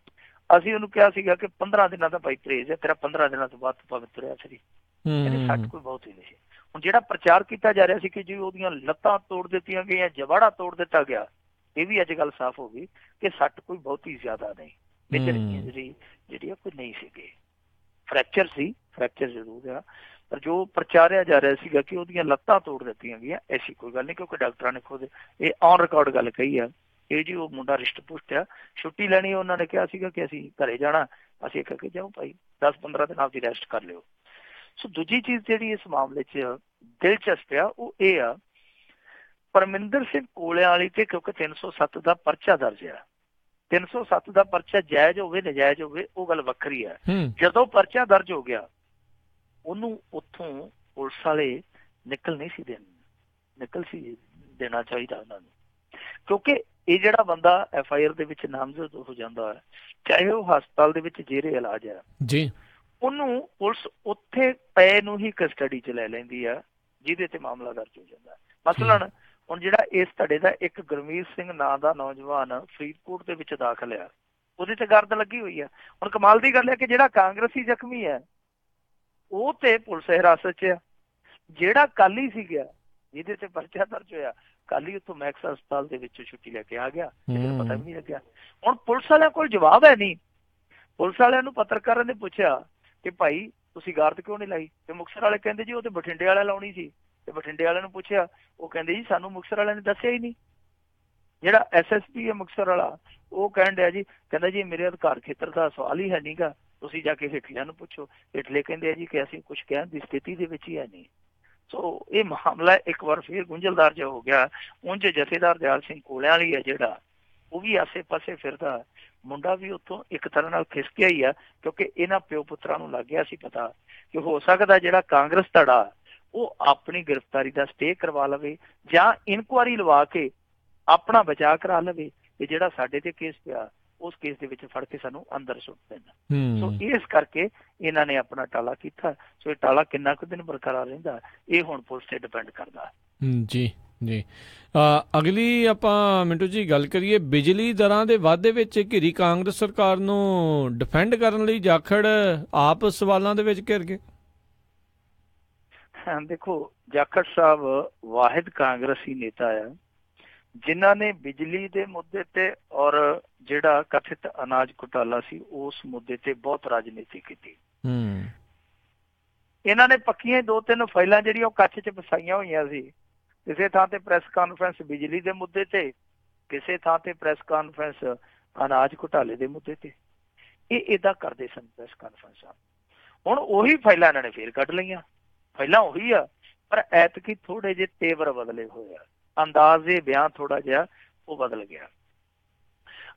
ਅਸੀਂ ਉਹਨੂੰ ਕਿਹਾ ਸੀਗਾ ਕਿ 15 ਦਿਨਾਂ ਦਾ ਭਾਈ ਪਰਹੇਜ਼ ਹੈ ਤੇਰਾ, 15 ਦਿਨਾਂ ਤੋਂ ਬਾਅਦ ਪਵਿੱਤਰ ਆ ਸਰੀ, ਕਹਿੰਦੇ ਸੱਟ ਕੋਈ ਬਹੁਤੀ ਨਹੀਂ ਸੀ। ਹੁਣ ਜਿਹੜਾ ਪ੍ਰਚਾਰ ਕੀਤਾ ਜਾ ਰਿਹਾ ਸੀ ਕਿ ਜੀ ਉਹਦੀਆਂ ਲੱਤਾਂ ਤੋੜ ਦਿੱਤੀਆਂ ਗਈਆਂ, ਜਵਾੜਾ ਤੋੜ ਦਿੱਤਾ ਗਿਆ, ਇਹ ਵੀ ਅੱਜ ਗੱਲ ਸਾਫ਼ ਹੋ ਗਈ ਕਿ ਸੱਟ ਕੋਈ ਬਹੁਤੀ ਜ਼ਿਆਦਾ ਨਹੀਂ, ਮੇਜਰ ਇੰਜਰੀ ਜਿਹੜੀ ਆ ਕੋਈ ਨਹੀਂ ਸੀਗੀ। ਫ੍ਰੈਕਚਰ ਸੀ, ਫ੍ਰੈਕਚਰ ਜ਼ਰੂਰ ਆ, ਪਰ ਜੋ ਪ੍ਰਚਾਰਿਆ ਜਾ ਰਿਹਾ ਸੀਗਾ ਕਿ ਉਹਦੀਆਂ ਲੱਤਾਂ ਤੋੜ ਦਿੱਤੀਆਂ ਗਈਆਂ, ਐਸੀ ਕੋਈ ਗੱਲ ਨਹੀਂ, ਕਿਉਂਕਿ ਡਾਕਟਰਾਂ ਨੇ ਖੁਦ ਇਹ ਔਨ ਰਿਕਾਰਡ ਗੱਲ ਕਹੀ ਆ ਇਹ ਜੀ ਉਹ ਮੁੰਡਾ ਰਿਸ਼ਟ ਪੁਸ਼ਟ ਆ, ਛੁੱਟੀ ਲੈਣੀ ਉਹਨਾਂ ਨੇ ਕਿਹਾ ਸੀਗਾ ਕਿ ਅਸੀਂ ਘਰੇ ਜਾਣਾ, ਅਸੀਂ ਕਹਿ ਕੇ ਜਾਓ ਭਾਈ 10-15 ਦਿਨ ਆਪਦੀ ਰੈਸਟ ਕਰ ਲਿਓ। ਸੋ ਦੂਜੀ ਚੀਜ਼ ਜਿਹੜੀ ਇਸ ਮਾਮਲੇ 'ਚ ਦਿਲਚਸਪ ਆ ਉਹ ਇਹ ਆ, ਪਰਮਿੰਦਰ ਸਿੰਘ ਕੋਲਿਆਂ ਵਾਲੀ ਤੇ ਕਿਉਂਕਿ 307 ਦਾ ਪਰਚਾ ਦਰਜ ਆ, 307 ਦਾ ਪਰਚਾ ਜਾਇਜ਼ ਹੋਵੇ ਨਜਾਇਜ਼ ਹੋਵੇ ਉਹ ਗੱਲ ਵੱਖਰੀ ਆ। ਜਦੋਂ ਪਰਚਾ ਦਰਜ ਹੋ ਗਿਆ ਉਹਨੂੰ ਉੱਥੋਂ ਪੁਲਿਸ ਵਾਲੇ ਨਿਕਲ ਨਹੀਂ ਸੀ ਦੇਣਾ ਚਾਹੀਦਾ ਉਹਨਾਂ ਨੂੰ, ਕਿਉਂਕਿ ਇਹ ਜਿਹੜਾ ਬੰਦਾ FIR ਦੇ ਵਿੱਚ ਨਾਮਜ਼ਦ ਹੋ ਜਾਂਦਾ ਹੈ, ਚਾਹੇ ਉਹ ਹਸਪਤਾਲ ਦੇ ਵਿੱਚ ਜੇਰੇ ਇਲਾਜ ਹੈ ਜੀ, ਉਹਨੂੰ ਪੁਲਿਸ ਉੱਥੇ ਪਏ ਨੂੰ ਹੀ ਕਸਟਡੀ 'ਚ ਲੈ ਲੈਂਦੀ ਆ ਜਿਹਦੇ ਤੇ ਮਾਮਲਾ ਦਰਜ ਹੋ ਜਾਂਦਾ। ਮਸਲਨ ਹੁਣ ਜਿਹੜਾ ਇਸ ਧੜੇ ਦਾ ਇੱਕ ਗੁਰਮੀਤ ਸਿੰਘ ਨਾਂ ਦਾ ਨੌਜਵਾਨ ਫਰੀਦਕੋਟ ਦੇ ਵਿੱਚ ਦਾਖਲ ਆ, ਉਹਦੇ ਤੇ ਗਰਦ ਲੱਗੀ ਹੋਈ ਆ। ਹੁਣ ਕਮਾਲ ਦੀ ਗੱਲ ਹੈ ਕਿ ਜਿਹੜਾ ਕਾਂਗਰਸੀ ਜ਼ਖਮੀ ਹੈ ਉਹ ਤੇ ਪੁਲਿਸ ਹਿਰਾਸਤ 'ਚ ਆ, ਜਿਹੜਾ ਕਾਲੀ ਸੀਗਾ ਜਿਹਦੇ ਤੇ ਪਰਚਾ ਦਰਜ ਹੋਇਆ ਕਾਲੀ ਉੱਥੋਂ ਮੈਕਸ ਹਸਪਤਾਲ ਦੇ ਵਿੱਚੋਂ ਛੁੱਟੀ ਲੈ ਕੇ ਆ ਗਿਆ, ਪਤਾ ਵੀ ਨਹੀਂ ਲੱਗਿਆ। ਹੁਣ ਪੁਲਿਸ ਵਾਲਿਆਂ ਕੋਲ ਜਵਾਬ ਹੈ ਨਹੀਂ। ਪੁਲਿਸ ਵਾਲਿਆਂ ਨੂੰ ਪੱਤਰਕਾਰਾਂ ਨੇ ਪੁੱਛਿਆ ਕਿ ਭਾਈ ਤੁਸੀਂ ਗਾਰਦ ਕਿਉਂ ਨਹੀਂ ਲਾਈ, ਤੇ ਮੁਕਤਸਰ ਵਾਲੇ ਕਹਿੰਦੇ ਜੀ ਉਹ ਤੇ ਬਠਿੰਡੇ ਵਾਲਾ ਲਾਉਣੀ ਸੀ, ਤੇ ਬਠਿੰਡੇ ਵਾਲਿਆਂ ਨੂੰ ਪੁੱਛਿਆ ਉਹ ਕਹਿੰਦੇ ਜੀ ਸਾਨੂੰ ਮੁਕਤਸਰ ਵਾਲਿਆਂ ਨੇ ਦੱਸਿਆ ਹੀ ਨਹੀਂ। ਜਿਹੜਾ SSP ਹੈ ਮੁਕਤਸਰ ਵਾਲਾ ਉਹ ਕਹਿਣ ਡਿਆ ਜੀ, ਕਹਿੰਦਾ ਜੀ ਮੇਰੇ ਅਧਿਕਾਰ ਖੇਤਰ ਦਾ ਸਵਾਲ ਹੀ ਹੈ ਨਹੀਂਗਾ, ਤੁਸੀਂ ਜਾ ਕੇ ਹੇਠਲਿਆਂ ਨੂੰ ਪੁੱਛੋ। ਹੇਠਲੇ ਕਹਿੰਦੇ ਆ ਜੀ ਕਿ ਅਸੀਂ ਕੁਛ ਕਹਿਣ ਦੀ ਸਥਿਤੀ ਦੇ ਵਿੱਚ ਹੀ ਹੈ ਨਹੀਂ। ਸੋ ਇਹ ਮਾਮਲਾ ਇੱਕ ਵਾਰ ਫੇਰ ਗੁੰਝਲਦਾਰ ਜਿਹਾ ਹੋ ਗਿਆ। ਉਂਝ ਜਥੇਦਾਰ ਦਿਆਲ ਸਿੰਘ ਕੋਲਿਆਂ ਵਾਲੀ ਹੈ ਜਿਹੜਾ, ਉਹ ਵੀ ਆਸੇ ਪਾਸੇ ਫਿਰਦਾ, ਮੁੰਡਾ ਵੀ ਉੱਥੋਂ ਇੱਕ ਤਰ੍ਹਾਂ ਨਾਲ ਖਿਸਕਿਆ ਹੀ ਆ, ਕਿਉਂਕਿ ਇਹਨਾਂ ਪਿਓ ਪੁੱਤਰਾਂ ਨੂੰ ਲੱਗ ਗਿਆ ਸੀ ਪਤਾ ਕਿ ਹੋ ਸਕਦਾ ਜਿਹੜਾ ਕਾਂਗਰਸ ਧੜਾ ਉਹ ਆਪਣੀ ਗ੍ਰਿਫਤਾਰੀ ਦਾ ਸਟੇ ਕਰਵਾ ਲਵੇ ਜਾਂ ਇਨਕੁਆਰੀ ਲਵਾ ਕੇ ਆਪਣਾ ਬਚਾਅ ਕਰਾ ਲਵੇ, ਤੇ ਜਿਹੜਾ ਸਾਡੇ ਤੇ ਕੇਸ ਪਿਆ ਉਸ ਕੇਸ ਦੇ ਵਿੱਚ ਫੜ ਕੇ ਸਾਨੂੰ ਅੰਦਰ ਸੁੱਟ ਦੇਣਾ। ਸੋ ਇਸ ਕਰਕੇ ਇਹਨਾਂ ਨੇ ਆਪਣਾ ਟਾਲਾ ਕੀਤਾ। ਸੋ ਇਹ ਟਾਲਾ ਕਿੰਨਾ ਕੁ ਦਿਨ ਬਰਕਰਾਰ ਰਹਿੰਦਾ ਇਹ ਹੁਣ ਪੁਲਿਸ ਤੇ ਡਿਪੈਂਡ ਕਰਦਾ। ਜੀ ਜੀ ਅਗਲੀ ਆਪਾਂ ਮਿੰਟੂ ਜੀ ਗੱਲ ਕਰੀਏ, ਬਿਜਲੀ ਦਰਾਂ ਦੇ ਵਾਧੇ ਵਿੱਚ ਘਿਰੀ ਕਾਂਗਰਸ ਸਰਕਾਰ ਨੂੰ ਡਿਫੈਂਡ ਕਰਨ ਲਈ ਜਾਖੜ ਆਪ ਸਵਾਲਾਂ ਦੇ ਵਿੱਚ ਘਿਰ ਗਏ। ਦੇਖੋ ਜਾਖੜ ਸਾਹਿਬ ਵਾਹਿਦ ਕਾਂਗਰਸੀ ਨੇਤਾ ਆ ਜਿਨ੍ਹਾਂ ਨੇ ਬਿਜਲੀ ਦੇ ਮੁੱਦੇ ਤੇ ਔਰ ਜਿਹੜਾ ਕਥਿਤ ਅਨਾਜ ਘੁਟਾਲਾ ਸੀ ਉਸ ਮੁੱਦੇ ਤੇ ਬਹੁਤ ਰਾਜਨੀਤੀ ਕੀਤੀ। ਇਹਨਾਂ ਨੇ ਪੱਕੀਆਂ 2-3 ਫਾਈਲਾਂ ਜਿਹੜੀਆਂ ਉਹ ਕੱਚ 'ਚ ਫਸਾਈਆਂ ਹੋਈਆਂ ਸੀ। ਕਿਸੇ ਥਾਂ ਤੇ ਪ੍ਰੈਸ ਕਾਨਫਰੰਸ ਬਿਜਲੀ ਦੇ ਮੁੱਦੇ ਤੇ, ਕਿਸੇ ਥਾਂ ਤੇ ਪ੍ਰੈਸ ਕਾਨਫਰੰਸ ਅਨਾਜ ਘੁਟਾਲੇ ਦੇ ਮੁੱਦੇ ਤੇ, ਇਹ ਏਦਾਂ ਕਰਦੇ ਸਨ ਪ੍ਰੈਸ ਕਾਨਫਰੰਸਾਂ। ਹੁਣ ਉਹੀ ਫਾਈਲਾਂ ਇਹਨਾਂ ਨੇ ਫੇਰ ਕੱਢ ਲਈਆਂ। ਫਾਈਲਾਂ ਉਹੀ ਆ ਪਰ ਐਤਕੀ ਥੋੜੇ ਜਿਹੇ ਤੇਵਰ ਬਦਲੇ ਹੋਏ ਆ, ਅੰਦਾਜ਼ੇ ਬਿਆਨ ਥੋੜਾ ਜਿਹਾ ਉਹ ਬਦਲ ਗਿਆ।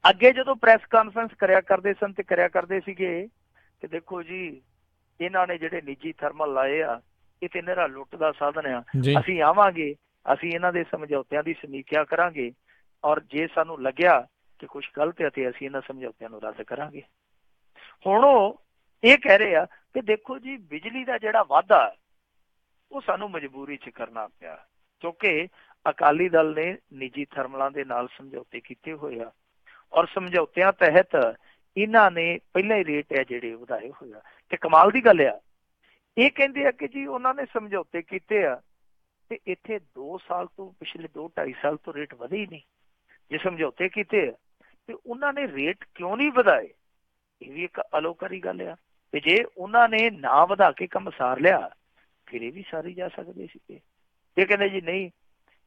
ਅੱਗੇ ਜਦੋਂ ਪ੍ਰੈਸ ਕਾਨਫਰੰਸ ਕਰਿਆ ਕਰਦੇ ਸਨ ਤੇ ਕਰਿਆ ਕਰਦੇ ਸੀਗੇ ਕਿ ਦੇਖੋ ਜੀ ਇਹਨਾਂ ਨੇ ਜਿਹੜੇ ਨਿੱਜੀ ਥਰਮਲ ਲਾਏ ਆ ਇਹ ਤੇ ਨਿਹਰਾ ਲੁੱਟ ਦਾ ਸਾਧਨ ਆ, ਅਸੀਂ ਆਵਾਂਗੇ, ਅਸੀਂ ਇਹਨਾਂ ਦੇ ਸਮਝੌਤਿਆਂ ਦੀ ਸਮੀਖਿਆ ਕਰਾਂਗੇ ਔਰ ਜੇ ਸਾਨੂੰ ਲੱਗਿਆ ਕਿ ਕੁਛ ਗਲਤ ਹੈ ਤੇ ਅਸੀਂ ਇਹਨਾਂ ਸਮਝੌਤਿਆਂ ਨੂੰ ਰੱਦ ਕਰਾਂਗੇ। ਹੁਣ ਉਹ ਇਹ ਕਹਿ ਰਹੇ ਆ ਕਿ ਦੇਖੋ ਜੀ ਬਿਜਲੀ ਦਾ ਜਿਹੜਾ ਵਾਧਾ ਉਹ ਸਾਨੂੰ ਮਜਬੂਰੀ 'ਚ ਕਰਨਾ ਪਿਆ ਕਿਉਂਕਿ ਅਕਾਲੀ ਦਲ ਨੇ ਨਿੱਜੀ ਥਰਮਲਾਂ ਦੇ ਨਾਲ ਸਮਝੌਤੇ ਕੀਤੇ ਹੋਏ ਆ ਔਰ ਸਮਝੌਤਿਆਂ ਤਹਿਤ ਇਹਨਾਂ ਨੇ ਪਹਿਲਾਂ ਹੀ ਰੇਟ ਹੈ ਜਿਹੜੇ ਵਧਾਏ ਹੋਏ ਆ। ਤੇ ਕਮਾਲ ਦੀ ਗੱਲ ਆ, ਇਹ ਕਹਿੰਦੇ ਆ ਕਿ ਜੀ ਉਹਨਾਂ ਨੇ ਸਮਝੌਤੇ ਕੀਤੇ ਆ ਤੇ ਇੱਥੇ 2 ਸਾਲ ਤੋਂ ਪਿਛਲੇ 2-2.5 ਸਾਲ ਤੋਂ ਰੇਟ ਵਧੇ ਹੀ ਨਹੀਂ। ਜੇ ਸਮਝੌਤੇ ਕੀਤੇ ਆ ਤੇ ਉਹਨਾਂ ਨੇ ਰੇਟ ਕਿਉਂ ਨਹੀਂ ਵਧਾਏ? ਇਹ ਵੀ ਇੱਕ ਅਲੋਕਾਰੀ ਗੱਲ ਆ। ਤੇ ਜੇ ਉਹਨਾਂ ਨੇ ਨਾ ਵਧਾ ਕੇ ਕੰਮ ਸਾਰ ਲਿਆ ਫਿਰ ਇਹ ਵੀ ਸਾਰੀ ਜਾ ਸਕਦੇ ਸੀਗੇ। ਇਹ ਕਹਿੰਦੇ ਜੀ ਨਹੀਂ,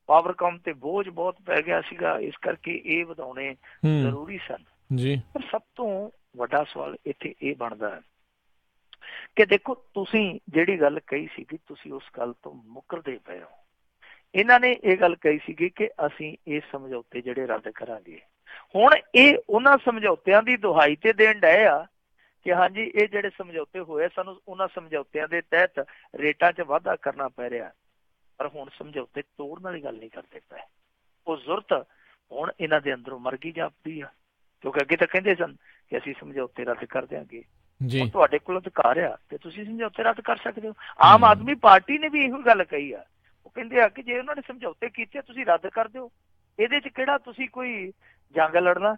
ਪਾਵਰਕਾਮ ਤੇ ਬੋਝ ਬਹੁਤ ਪੈ ਗਿਆ ਸੀਗਾ ਇਸ ਕਰਕੇ ਇਹ ਵਧਾਉਣੇ ਜ਼ਰੂਰੀ ਸਨ ਜੀ। ਪਰ ਸਭ ਤੋਂ ਵੱਡਾ ਸਵਾਲ ਇੱਥੇ ਇਹ ਬਣਦਾ ਹੈ ਕਿ ਦੇਖੋ ਤੁਸੀਂ ਜਿਹੜੀ ਗੱਲ ਕਹੀ ਸੀਗੀ ਤੁਸੀਂ ਉਸ ਗੱਲ ਤੋਂ ਮੁੱਕਰਦੇ ਪਏ ਹੋ। ਇਹਨਾਂ ਨੇ ਇਹ ਗੱਲ ਕਹੀ ਸੀਗੀ ਕਿ ਅਸੀਂ ਇਹ ਸਮਝੌਤੇ ਜਿਹੜੇ ਰੱਦ ਕਰਾਂਗੇ। ਹੁਣ ਇਹ ਉਹਨਾਂ ਸਮਝੌਤਿਆਂ ਦੀ ਦੁਹਾਈ ਤੇ ਦੇਣ ਡਏ ਆ ਕਿ ਹਾਂਜੀ ਇਹ ਜਿਹੜੇ ਸਮਝੌਤੇ ਹੋਏ ਸਾਨੂੰ ਉਹਨਾਂ ਸਮਝੌਤਿਆਂ ਦੇ ਤਹਿਤ ਰੇਟਾਂ 'ਚ ਵਾਧਾ ਕਰਨਾ ਪੈ ਰਿਹਾ, ਪਰ ਹੁਣ ਸਮਝੌਤੇ ਤੋੜਨ ਵਾਲੀ ਗੱਲ ਨਹੀਂ ਕਰਦੇ ਪਏ। ਉਹ ਜ਼ਰੂਰਤ ਹੁਣ ਇਹਨਾਂ ਦੇ ਅੰਦਰੋਂ ਮਰ ਗਈ ਜਾਪਦੀ ਆ ਕਿਉਂਕਿ ਅੱਗੇ ਤਾਂ ਕਹਿੰਦੇ ਸਨ ਕਿ ਅਸੀਂ ਸਮਝੌਤੇ ਰੱਦ ਕਰ ਦਿਆਂਗੇ। ਹੁਣ ਤੁਹਾਡੇ ਕੋਲ ਅਧਿਕਾਰ ਆ ਤੇ ਤੁਸੀਂ ਸਮਝੌਤੇ ਰੱਦ ਕਰ ਸਕਦੇ ਹੋ। ਆਮ ਆਦਮੀ ਪਾਰਟੀ ਨੇ ਵੀ ਇਹੋ ਗੱਲ ਕਹੀ ਆ। ਉਹ ਕਹਿੰਦੇ ਆ ਕਿ ਜੇ ਉਹਨਾਂ ਨੇ ਸਮਝੌਤੇ ਕੀਤੇ ਤੁਸੀਂ ਰੱਦ ਕਰ ਦਿਓ, ਇਹਦੇ 'ਚ ਕਿਹੜਾ ਤੁਸੀਂ ਕੋਈ ਜੰਗ ਲੜਨਾ,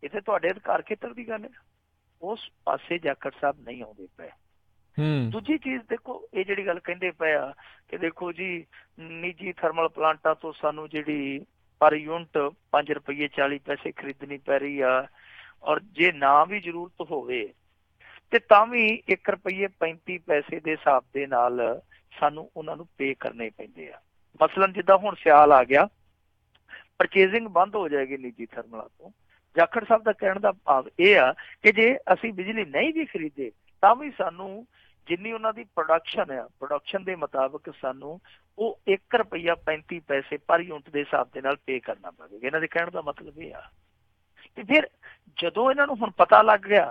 ਇਹ ਤੇ ਤੁਹਾਡੇ ਅਧਿਕਾਰ ਖੇਤਰ ਦੀ ਗੱਲ ਹੈ। ਉਸ ਪਾਸੇ ਜਾਖੜ ਸਾਹਿਬ ਨਹੀਂ ਆਉਂਦੇ ਪਏ। ਦੂਜੀ ਚੀਜ਼ ਦੇਖੋ ਇਹ ਜਿਹੜੀ ਗੱਲ ਕਹਿੰਦੇ ਪਏ ਆ ਕਿ ਦੇਖੋ ਜੀ ਨਿੱਜੀ ਥਰਮਲ ਪਲਾਂਟਾਂ ਤੋਂ ਸਾਨੂੰ ਜਿਹੜੀ ਪਰ ਯੂਨਿਟ 5 ਰੁਪਏ 40 ਪੈਸੇ ਖਰੀਦਣੀ ਪੈ ਰਹੀ ਆ ਔਰ ਜੇ ਨਾ ਵੀ ਜ਼ਰੂਰਤ ਹੋਵੇ ਤੇ ਤਾਂ ਵੀ 1 ਰੁਪਏ 35 ਪੈਸੇ ਦੇ ਹਿਸਾਬ ਦੇ ਨਾਲ ਸਾਨੂੰ ਉਹਨਾਂ ਨੂੰ ਪੇ ਕਰਨੇ ਪੈਂਦੇ ਆ। ਮਸਲਨ ਜਿੱਦਾਂ ਹੁਣ ਸਿਆਲ ਆ ਗਿਆ, ਪਰਚੇਜ਼ਿੰਗ ਬੰਦ ਹੋ ਜਾਏਗੀ ਨਿੱਜੀ ਥਰਮਲਾਂ ਤੋਂ। ਜਾਖੜ ਸਾਹਿਬ ਦਾ ਕਹਿਣ ਦਾ ਭਾਵ ਇਹ ਆ ਕਿ ਜੇ ਅਸੀਂ ਬਿਜਲੀ ਨਹੀਂ ਵੀ ਖਰੀਦੇ ਤਾਂ ਵੀ ਸਾਨੂੰ ਜਿੰਨੀ ਉਹਨਾਂ ਦੀ ਪ੍ਰੋਡਕਸ਼ਨ ਆ, ਪ੍ਰੋਡਕਸ਼ਨ ਦੇ ਮੁਤਾਬਕ ਸਾਨੂੰ ਉਹ ₹1.35 ਪਰ ਯੂਨਿਟ ਦੇ ਹਿਸਾਬ ਦੇ ਨਾਲ ਪੇ ਕਰਨਾ ਪਵੇਗਾ। ਇਹਨਾਂ ਦੇ ਕਹਿਣ ਦਾ ਮਤਲਬ ਇਹ ਆ। ਤੇ ਫਿਰ ਜਦੋਂ ਇਹਨਾਂ ਨੂੰ ਹੁਣ ਪਤਾ ਲੱਗ ਗਿਆ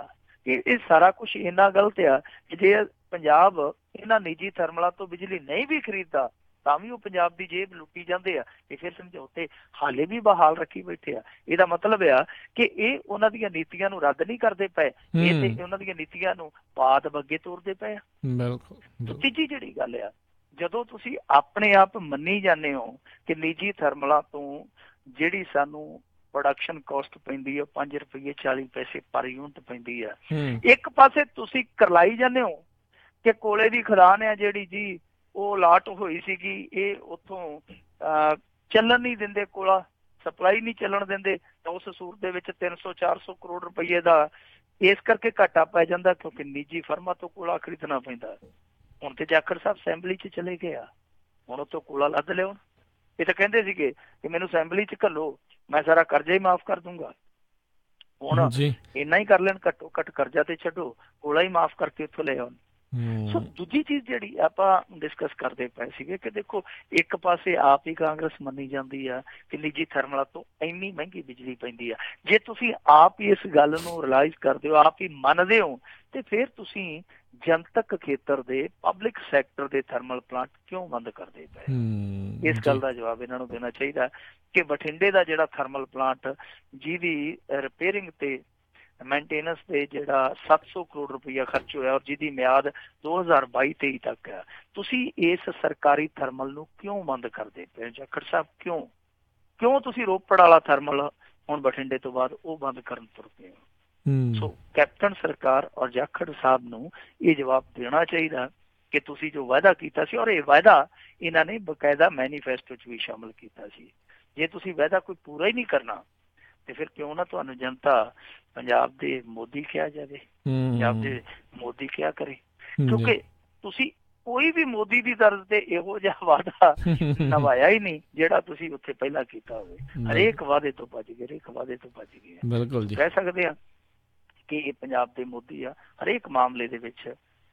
ਕਿ ਇਹ ਸਾਰਾ ਕੁਝ ਇੰਨਾ ਗਲਤ ਆ ਕਿ ਜੇ ਪੰਜਾਬ ਇਹਨਾਂ ਨਿੱਜੀ ਥਰਮਲਾਂ ਤੋਂ ਬਿਜਲੀ ਨਹੀਂ ਵੀ ਖਰੀਦਦਾ ਤਾਂ ਵੀ ਉਹ ਪੰਜਾਬ ਦੀ ਜੇਬ ਲੁੱਟੀ ਜਾਂਦੇ ਆ। ਇਹ ਫਿਰ ਸਮਝੌਤੇ ਹਾਲੇ ਵੀ ਬਹਾਲ ਰੱਖੀ ਬੈਠੇ ਆ। ਇਹਦਾ ਮਤਲਬ ਆ ਕਿ ਇਹ ਉਹਨਾਂ ਦੀਆਂ ਨੀਤੀਆਂ ਨੂੰ ਰੱਦ ਨਹੀਂ ਕਰਦੇ ਪਏ, ਇਹ ਤੇ ਉਹਨਾਂ ਦੀਆਂ ਨੀਤੀਆਂ ਨੂੰ ਬਾਅਦ ਅੱਗੇ ਤੋਰਦੇ ਪਏ ਆ। ਬਿਲਕੁਲ। ਤੀਜੀ ਜਿਹੜੀ ਗੱਲ ਆ, ਜਦੋਂ ਤੁਸੀਂ ਆਪਣੇ ਆਪ ਮੰਨੀ ਜਾਂਦੇ ਹੋ ਕਿ ਨਿੱਜੀ ਥਰਮਲਾਂ ਤੋਂ ਜਿਹੜੀ ਸਾਨੂੰ ਪ੍ਰੋਡਕਸ਼ਨ ਕਾਸਟ ਪੈਂਦੀ ਹੈ ₹5.40 ਪਰ ਯੂਨਿਟ ਪੈਂਦੀ ਆ, ਇੱਕ ਪਾਸੇ ਤੁਸੀਂ ਕਰਲਾਈ ਜਾਂਦੇ ਹੋ ਕਿ ਕੋਲੇ ਦੀ ਖਦਾਨ ਆ ਜਿਹੜੀ ਜੀ ਉਹ ਲਾਟ ਹੋਈ ਸੀਗੀ, ਇਹ ਉੱਥੋਂ ਚੱਲਣ ਨਹੀਂ ਦਿੰਦੇ, ਕੋਲਾ ਸਪਲਾਈ ਨਹੀਂ ਚੱਲਣ ਦਿੰਦੇ, ਤਾਂ ਉਸ ਸੂਰਤ ਦੇ ਵਿੱਚ 300-400 ਕਰੋੜ ਰੁਪਏ ਦਾ ਇਸ ਕਰਕੇ ਘਾਟਾ ਪੈ ਜਾਂਦਾ ਕਿਉਂਕਿ ਨਿੱਜੀ ਫਰਮਾਂ ਤੋਂ ਕੋਲਾ ਖਰੀਦਣਾ ਪੈਂਦਾ। ਹੁਣ ਤੇ ਜਾਖੜ ਸਾਹਿਬ ਅਸੈਂਬਲੀ 'ਚ ਚਲੇ ਗਏ ਆ, ਹੁਣ ਉੱਥੋਂ ਕੋਲਾ ਲੱਦ ਲਿਓ। ਇਹ ਤਾਂ ਕਹਿੰਦੇ ਸੀਗੇ ਕਿ ਮੈਨੂੰ ਅਸੈਂਬਲੀ 'ਚ ਘੱਲੋ, ਮੈਂ ਸਾਰਾ ਕਰਜ਼ਾ ਹੀ ਮਾਫ਼ ਕਰ ਦੂੰਗਾ। ਹੁਣ ਇੰਨਾ ਹੀ ਕਰ ਲੈਣ, ਘੱਟੋ ਘੱਟ ਕਰਜ਼ਾ ਤੇ ਛੱਡੋ, ਕੋਲਾ ਹੀ ਮਾਫ਼ ਕਰਕੇ ਉੱਥੋਂ ਲੈ ਆਉਣ। ਸੋ ਦੂਜੀ ਚੀਜ਼ ਜਿਹੜੀ ਆਪਾਂ ਡਿਸਕਸ ਕਰਦੇ ਪਏ ਸੀਗੇ ਕਿ ਦੇਖੋ ਇੱਕ ਪਾਸੇ ਆਪ ਹੀ ਕਾਂਗਰਸ ਮੰਨੀ ਜਾਂਦੀ ਆ ਕਿ ਨਿੱਜੀ ਥਰਮਲਾਂ ਤੋਂ ਇੰਨੀ ਮਹਿੰਗੀ ਬਿਜਲੀ ਪੈਂਦੀ ਆ। ਜੇ ਤੁਸੀਂ ਆਪ ਹੀ ਇਸ ਗੱਲ ਨੂੰ ਰਿਅਲਾਈਜ਼ ਕਰਦੇ ਹੋ, ਆਪ ਹੀ ਮੰਨਦੇ ਹੋ, ਤੇ ਫਿਰ ਤੁਸੀਂ ਜਨਤਕ ਖੇਤਰ ਦੇ ਪਬਲਿਕ ਸੈਕਟਰ ਦੇ ਥਰਮਲ ਪਲਾਂਟ ਕਿਉਂ ਬੰਦ ਕਰਦੇ ਪਏ? ਇਸ ਗੱਲ ਦਾ ਜਵਾਬ ਇਹਨਾਂ ਨੂੰ ਦੇਣਾ ਚਾਹੀਦਾ ਕਿ ਬਠਿੰਡੇ ਦਾ ਜਿਹੜਾ ਥਰਮਲ ਪਲਾਂਟ ਜਿਹਦੀ ਰਿਪੇਅਰਿੰਗ ਤੇ ਮੇਨਟੇਨੈਂਸ ਤੇ ਜਿਹੜਾ 700 ਕਰੋੜ ਰੁਪਈਆ ਖਰਚ ਹੋਇਆ ਔਰ ਜਿਹਦੀ ਮਿਆਦ 2022-23 ਤੱਕ ਹੈ, ਤੁਸੀਂ ਇਸ ਸਰਕਾਰੀ ਥਰਮਲ ਨੂੰ ਕਿਉਂ ਬੰਦ ਕਰਦੇ ਪਏ ਜਾਖੜ ਸਾਹਿਬ? ਕਿਉਂ ਤੁਸੀਂ ਰੋਪੜ ਵਾਲਾ ਥਰਮਲ ਹੁਣ ਬਠਿੰਡੇ ਤੋਂ ਬਾਅਦ ਉਹ ਬੰਦ ਕਰਨ ਤੁਰ ਪਏ ਹੋ? ਸੋ ਕੈਪਟਨ ਸਰਕਾਰ ਔਰ ਜਾਖੜ ਸਾਹਿਬ ਨੂੰ ਇਹ ਜਵਾਬ ਦੇਣਾ ਚਾਹੀਦਾ ਕਿ ਤੁਸੀਂ ਜੋ ਵਾਅਦਾ ਕੀਤਾ ਸੀ, ਔਰ ਇਹ ਵਾਅਦਾ ਇਹਨਾਂ ਨੇ ਬਕਾਇਦਾ ਮੈਨੀਫੈਸਟੋ 'ਚ ਵੀ ਸ਼ਾਮਲ ਕੀਤਾ ਸੀ, ਜੇ ਤੁਸੀਂ ਵਾਅਦਾ ਕੋਈ ਪੂਰਾ ਹੀ ਨਹੀਂ ਕਰਨਾ ਤੇ ਫਿਰ ਕਿਉਂ ਨਾ ਤੁਹਾਨੂੰ ਜਨਤਾ ਪੰਜਾਬ ਦੇ ਮੋਦੀ ਕਿਹਾ ਜਾਵੇ, ਪੰਜਾਬ ਦੇ ਮੋਦੀ ਕਿਹਾ ਕਰੇ। ਕਿਉਂਕਿ ਤੁਸੀਂ ਕੋਈ ਵੀ ਮੋਦੀ ਦੀ ਤਰਜ਼ ਤੇ ਇਹੋ ਜਿਹਾ ਵਾਅਦਾ ਨਿਭਾਇਆ ਹੀ ਨਹੀਂ ਜਿਹੜਾ ਤੁਸੀਂ ਉੱਥੇ ਪਹਿਲਾਂ ਕੀਤਾ ਹੋਵੇ। ਹਰੇਕ ਵਾਅਦੇ ਤੋਂ ਭੱਜ ਗਏ, ਹਰੇਕ ਵਾਅਦੇ ਤੋਂ ਭੱਜ ਗਏ। ਬਿਲਕੁਲ ਜੀ, ਕਹਿ ਸਕਦੇ ਆ ਕਿ ਇਹ ਪੰਜਾਬ ਦੇ ਮੋਦੀ ਆ। ਹਰੇਕ ਮਾਮਲੇ ਦੇ ਵਿੱਚ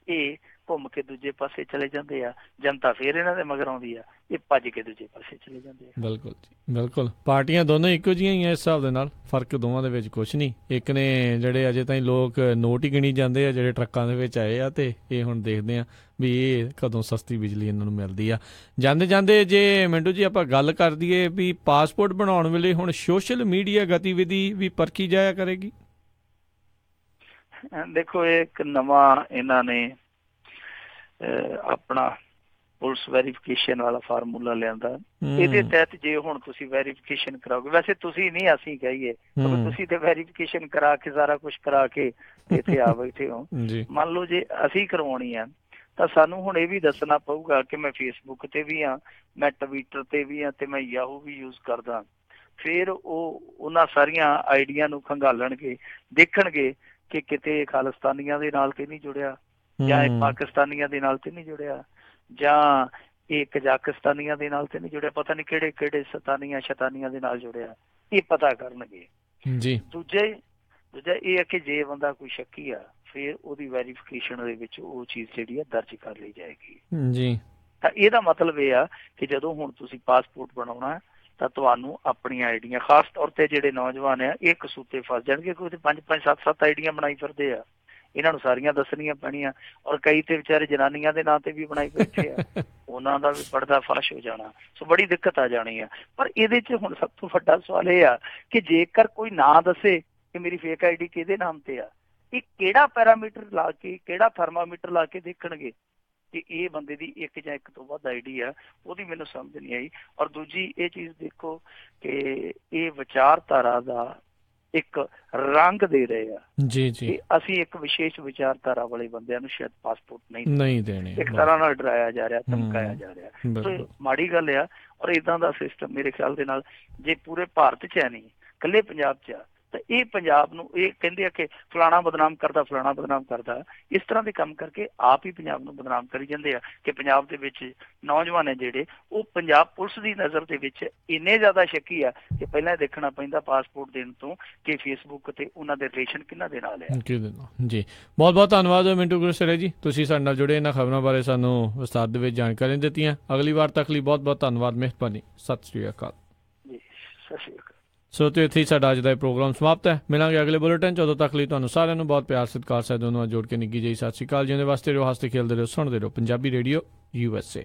ਇਹ ਘੁੰਮ ਕੇ ਦੂਜੇ ਪਾਸੇ ਚਲੇ ਜਾਂਦੇ ਆ, ਜਨਤਾ ਫੇਰ ਇਹਨਾਂ ਦੇ ਮਗਰ ਆਉਂਦੀ ਆ, ਇਹ ਭੱਜ ਕੇ ਦੂਜੇ ਪਾਸੇ ਚਲੇ ਜਾਂਦੇ ਆ। ਬਿਲਕੁਲ ਜੀ, ਬਿਲਕੁਲ। ਪਾਰਟੀਆਂ ਦੋਨੋਂ ਇੱਕੋ ਜਿਹੀਆਂ ਹੀ ਆ ਇਸ ਹਿਸਾਬ ਦੇ ਨਾਲ, ਫਰਕ ਦੋਵਾਂ ਦੇ ਵਿੱਚ ਕੁਛ ਨਹੀਂ। ਇੱਕ ਨੇ ਜਿਹੜੇ ਅਜੇ ਤਾਈਂ ਲੋਕ ਨੋਟ ਹੀ ਗਿਣੀ ਜਾਂਦੇ ਆ ਜਿਹੜੇ ਟਰੱਕਾਂ ਦੇ ਵਿੱਚ ਆਏ ਆ, ਤੇ ਇਹ ਹੁਣ ਦੇਖਦੇ ਆ ਵੀ ਇਹ ਕਦੋਂ ਸਸਤੀ ਬਿਜਲੀ ਇਹਨਾਂ ਨੂੰ ਮਿਲਦੀ ਆ। ਜਾਂਦੇ ਜਾਂਦੇ ਜੇ ਮਿੰਟੂ ਜੀ ਆਪਾਂ ਗੱਲ ਕਰ ਦਈਏ ਵੀ ਪਾਸਪੋਰਟ ਬਣਾਉਣ ਵੇਲੇ ਹੁਣ ਸੋਸ਼ਲ ਮੀਡੀਆ ਗਤੀਵਿਧੀ ਵੀ ਪਰਖੀ ਜਾਇਆ ਕਰੇਗੀ। ਦੇਖੋ ਇਹ ਇੱਕ ਨਵਾਂ ਇਹਨਾਂ ਨੇ ਆਪਣਾ ਪੁਲਿਸ ਵੈਰੀਫਿਕੇਸ਼ਨ ਵਾਲਾ ਫਾਰਮੂਲਾ ਲਿਆਂਦਾ। ਇਹਦੇ ਤਹਿਤ ਜੇ ਹੁਣ ਤੁਸੀਂ ਵੈਰੀਫਿਕੇਸ਼ਨ ਕਰਾਓਗੇ, ਵੈਸੇ ਤੁਸੀਂ ਨਹੀਂ ਅਸੀਂ ਕਹੀਏ, ਤੁਸੀਂ ਤੇ ਵੈਰੀਫਿਕੇਸ਼ਨ ਕਰਾ ਕੇ ਸਾਰਾ ਕੁਛ ਕਰਾ ਕੇ ਇੱਥੇ ਆ ਬੈਠੇ ਹੋ। ਮੰਨ ਲਓ ਜੇ ਅਸੀਂ ਕਰਵਾਉਣੀ ਆ ਤਾਂ ਸਾਨੂੰ ਹੁਣ ਇਹ ਵੀ ਦੱਸਣਾ ਪਊਗਾ ਕਿ ਮੈਂ ਫੇਸਬੁੱਕ ਤੇ ਵੀ ਆ, ਮੈਂ ਟਵਿੱਟਰ ਤੇ ਵੀ ਆ, ਤੇ ਮੈਂ ਯਾਹੂ ਵੀ ਯੂਜ਼ ਕਰਦਾ। ਫਿਰ ਉਹ ਉਹਨਾਂ ਸਾਰੀਆਂ ਆਈਡੀਆਂ ਨੂੰ ਖੰਗਾਲਣਗੇ, ਦੇਖਣਗੇ ਕਿ ਕਿਤੇ ਖਾਲਿਸਤਾਨੀਆਂ ਦੇ ਨਾਲ ਤੇ ਨਹੀਂ ਜੁੜਿਆ, ਜਾਂ ਇਹ ਪਾਕਿਸਤਾਨੀਆਂ ਦੇ ਨਾਲ ਤੇ ਨਹੀਂ ਜੁੜਿਆ, ਜਾਂ ਇਹ ਕਜ਼ਾਕਿਸਤਾਨੀਆਂ ਦੇ ਨਾਲ ਤੇ ਨਹੀਂ ਜੁੜਿਆ, ਪਤਾ ਨਹੀਂ ਕਿਹੜੇ ਕਿਹੜੇ ਸ਼ੈਤਾਨੀਆਂ ਦੇ ਨਾਲ ਜੁੜਿਆ, ਇਹ ਪਤਾ ਕਰਨਗੇ ਜੀ। ਦੂਜਾ ਇਹ ਹੈ ਕਿ ਜੇ ਬੰਦਾ ਕੋਈ ਸ਼ੱਕੀ ਆ ਫਿਰ ਉਹਦੀ ਵੈਰੀਫਿਕੇਸ਼ਨ ਦੇ ਵਿੱਚ ਉਹ ਚੀਜ਼ ਜਿਹੜੀ ਆ ਦਰਜ ਕਰ ਲਈ ਜਾਏਗੀ ਜੀ। ਤਾਂ ਇਹਦਾ ਮਤਲਬ ਇਹ ਆ ਕਿ ਜਦੋਂ ਹੁਣ ਤੁਸੀਂ ਪਾਸਪੋਰਟ ਬਣਾਉਣਾ ਤਾਂ ਤੁਹਾਨੂੰ ਆਪਣੀਆਂ ਆਈਡੀਆਂ, ਖਾਸ ਤੌਰ ਤੇ ਜਿਹੜੇ ਨੌਜਵਾਨ ਆ ਇਹ ਕਸੂਤੇ ਫਸ ਜਾਣਗੇ, ਕਿਉਂਕਿ 5-5 7-7 ਆਈਡੀਆਂ ਬਣਾਈ ਫਿਰਦੇ ਆ, ਇਹਨਾਂ ਨੂੰ ਸਾਰੀਆਂ ਦੱਸਣੀਆਂ ਪੈਣੀਆਂ, ਔਰ ਕਈ ਤੇ ਵਿਚਾਰੇ ਜਨਾਨੀਆਂ ਦੇ ਨਾਂ ਤੇ ਵੀ ਬਣਾਈ ਬੈਠੇ ਆ, ਉਹਨਾਂ ਦਾ ਵੀ ਪਰਦਾ ਫਾਸ਼ ਹੋ ਜਾਣਾ। ਸੋ ਬੜੀ ਦਿੱਕਤ ਆ ਜਾਣੀ ਆ। ਪਰ ਇਹਦੇ 'ਚ ਹੁਣ ਸਭ ਤੋਂ ਵੱਡਾ ਸਵਾਲ ਇਹ ਆ ਕਿ ਜੇਕਰ ਕੋਈ ਨਾ ਦੱਸੇ ਕਿ ਮੇਰੀ ਫੇਕ ਆਈਡੀ ਕਿਹਦੇ ਨਾਮ ਤੇ ਆ, ਇਹ ਕਿਹੜਾ ਪੈਰਾਮੀਟਰ ਲਾ ਕੇ, ਕਿਹੜਾ ਥਰਮਾਮੀਟਰ ਲਾ ਕੇ ਦੇਖਣਗੇ ਕਿ ਇਹ ਬੰਦੇ ਦੀ ਇੱਕ ਜਾਂ ਇੱਕ ਤੋਂ ਵੱਧ ਆਈਡੀ ਆ? ਉਹਦੀ ਮੈਨੂੰ ਸਮਝ ਨਹੀਂ ਆਈ। ਔਰ ਦੂਜੀ ਇਹ ਚੀਜ਼ ਦੇਖੋ ਕਿ ਇਹ ਵਿਚਾਰਧਾਰਾ ਦਾ ਇੱਕ ਰੰਗ ਦੇ ਰਹੇ ਆ ਜੀ ਜੀ। ਅਸੀਂ ਇੱਕ ਵਿਸ਼ੇਸ਼ ਵਿਚਾਰਧਾਰਾ ਵਾਲੇ ਬੰਦਿਆਂ ਨੂੰ ਸ਼ਾਇਦ ਪਾਸਪੋਰਟ ਨਹੀਂ ਦੇਣੇ, ਇੱਕ ਤਰ੍ਹਾਂ ਨਾਲ ਡਰਾਇਆ ਜਾ ਰਿਹਾ, ਧਮਕਾਇਆ ਜਾ ਰਿਹਾ। ਮਾੜੀ ਗੱਲ ਆ। ਔਰ ਏਦਾਂ ਦਾ ਸਿਸਟਮ ਮੇਰੇ ਖਿਆਲ ਦੇ ਨਾਲ ਜੇ ਪੂਰੇ ਭਾਰਤ 'ਚ ਹੈ ਨਹੀਂ, ਇਕੱਲੇ ਪੰਜਾਬ 'ਚ ਆ, ਤਾਂ ਇਹ ਪੰਜਾਬ ਨੂੰ ਇਹ ਕਹਿੰਦੇ ਆ ਕਿ ਫਲਾਣਾ ਬਦਨਾਮ ਕਰਦਾ, ਫਲਾਣਾ ਬਦਨਾਮ ਕਰਦਾ, ਇਸ ਤਰ੍ਹਾਂ ਦੇ ਕੰਮ ਕਰਕੇ ਆਪ ਹੀ ਪੰਜਾਬ ਨੂੰ ਬਦਨਾਮ ਕਰੀ ਜਾਂਦੇ ਆ ਕਿ ਪੰਜਾਬ ਦੇ ਵਿੱਚ ਨੌਜਵਾਨ ਹੈ ਜਿਹੜੇ ਉਹ ਪੰਜਾਬ ਪੁਲਿਸ ਦੀ ਨਜ਼ਰ ਦੇ ਵਿੱਚ ਇੰਨੇ ਜ਼ਿਆਦਾ ਸ਼ੱਕੀ ਆ ਕਿ ਪਹਿਲਾਂ ਦੇਖਣਾ ਪੈਂਦਾ ਪਾਸਪੋਰਟ ਦੇਣ ਤੋਂ ਕਿ ਫੇਸਬੁੱਕ ਤੇ ਉਹਨਾਂ ਦੇ ਰਿਲੇਸ਼ਨ ਕਿਹਨਾਂ ਦੇ ਨਾਲ ਹੈ। ਜੀ ਬਹੁਤ ਬਹੁਤ ਧੰਨਵਾਦ ਮਿੰਟੂ ਗੁਰਸਰੇ ਜੀ, ਤੁਸੀਂ ਸਾਡੇ ਨਾਲ ਜੁੜੇ, ਇਹਨਾਂ ਖਬਰਾਂ ਬਾਰੇ ਸਾਨੂੰ ਵਿਸਤਾਰ ਦੇ ਵਿੱਚ ਜਾਣਕਾਰੀਆਂ ਦਿੱਤੀਆਂ। ਅਗਲੀ ਵਾਰ ਤੱਕ ਲਈ ਬਹੁਤ ਬਹੁਤ ਧੰਨਵਾਦ, ਮਿਹਰਬਾਨੀ, ਸਤਿ ਸ਼੍ਰੀ ਅਕਾਲ ਜੀ। ਸਤਿ ਸ਼੍ਰੀ ਅਕਾਲ। ਸੋ ਤੇ ਇੱਥੇ ਸਾਡਾ ਅੱਜ ਦਾ ਇਹ ਪ੍ਰੋਗਰਾਮ ਸਮਾਪਤ ਹੈ। ਮਿਲਾਂਗੇ ਅਗਲੇ ਬੁਲੇਟਿਨ 'ਚ, ਉਦੋਂ ਤੱਕ ਲਈ ਤੁਹਾਨੂੰ ਸਾਰਿਆਂ ਨੂੰ ਬਹੁਤ ਪਿਆਰ ਸਤਿਕਾਰ ਸਾਹਿਬ ਦੋਨੋਂ ਜੋੜ ਕੇ ਨਿੱਘੀ ਜਿਹੀ ਸਤਿ ਸ਼੍ਰੀ ਅਕਾਲ। ਜਿਉਂਦੇ ਵਾਸਤੇ ਰਹੋ, ਹੱਸਦੇ ਖੇਲਦੇ ਰਹੋ, ਸੁਣਦੇ ਰਹੋ ਪੰਜਾਬੀ ਰੇਡੀਓ USA।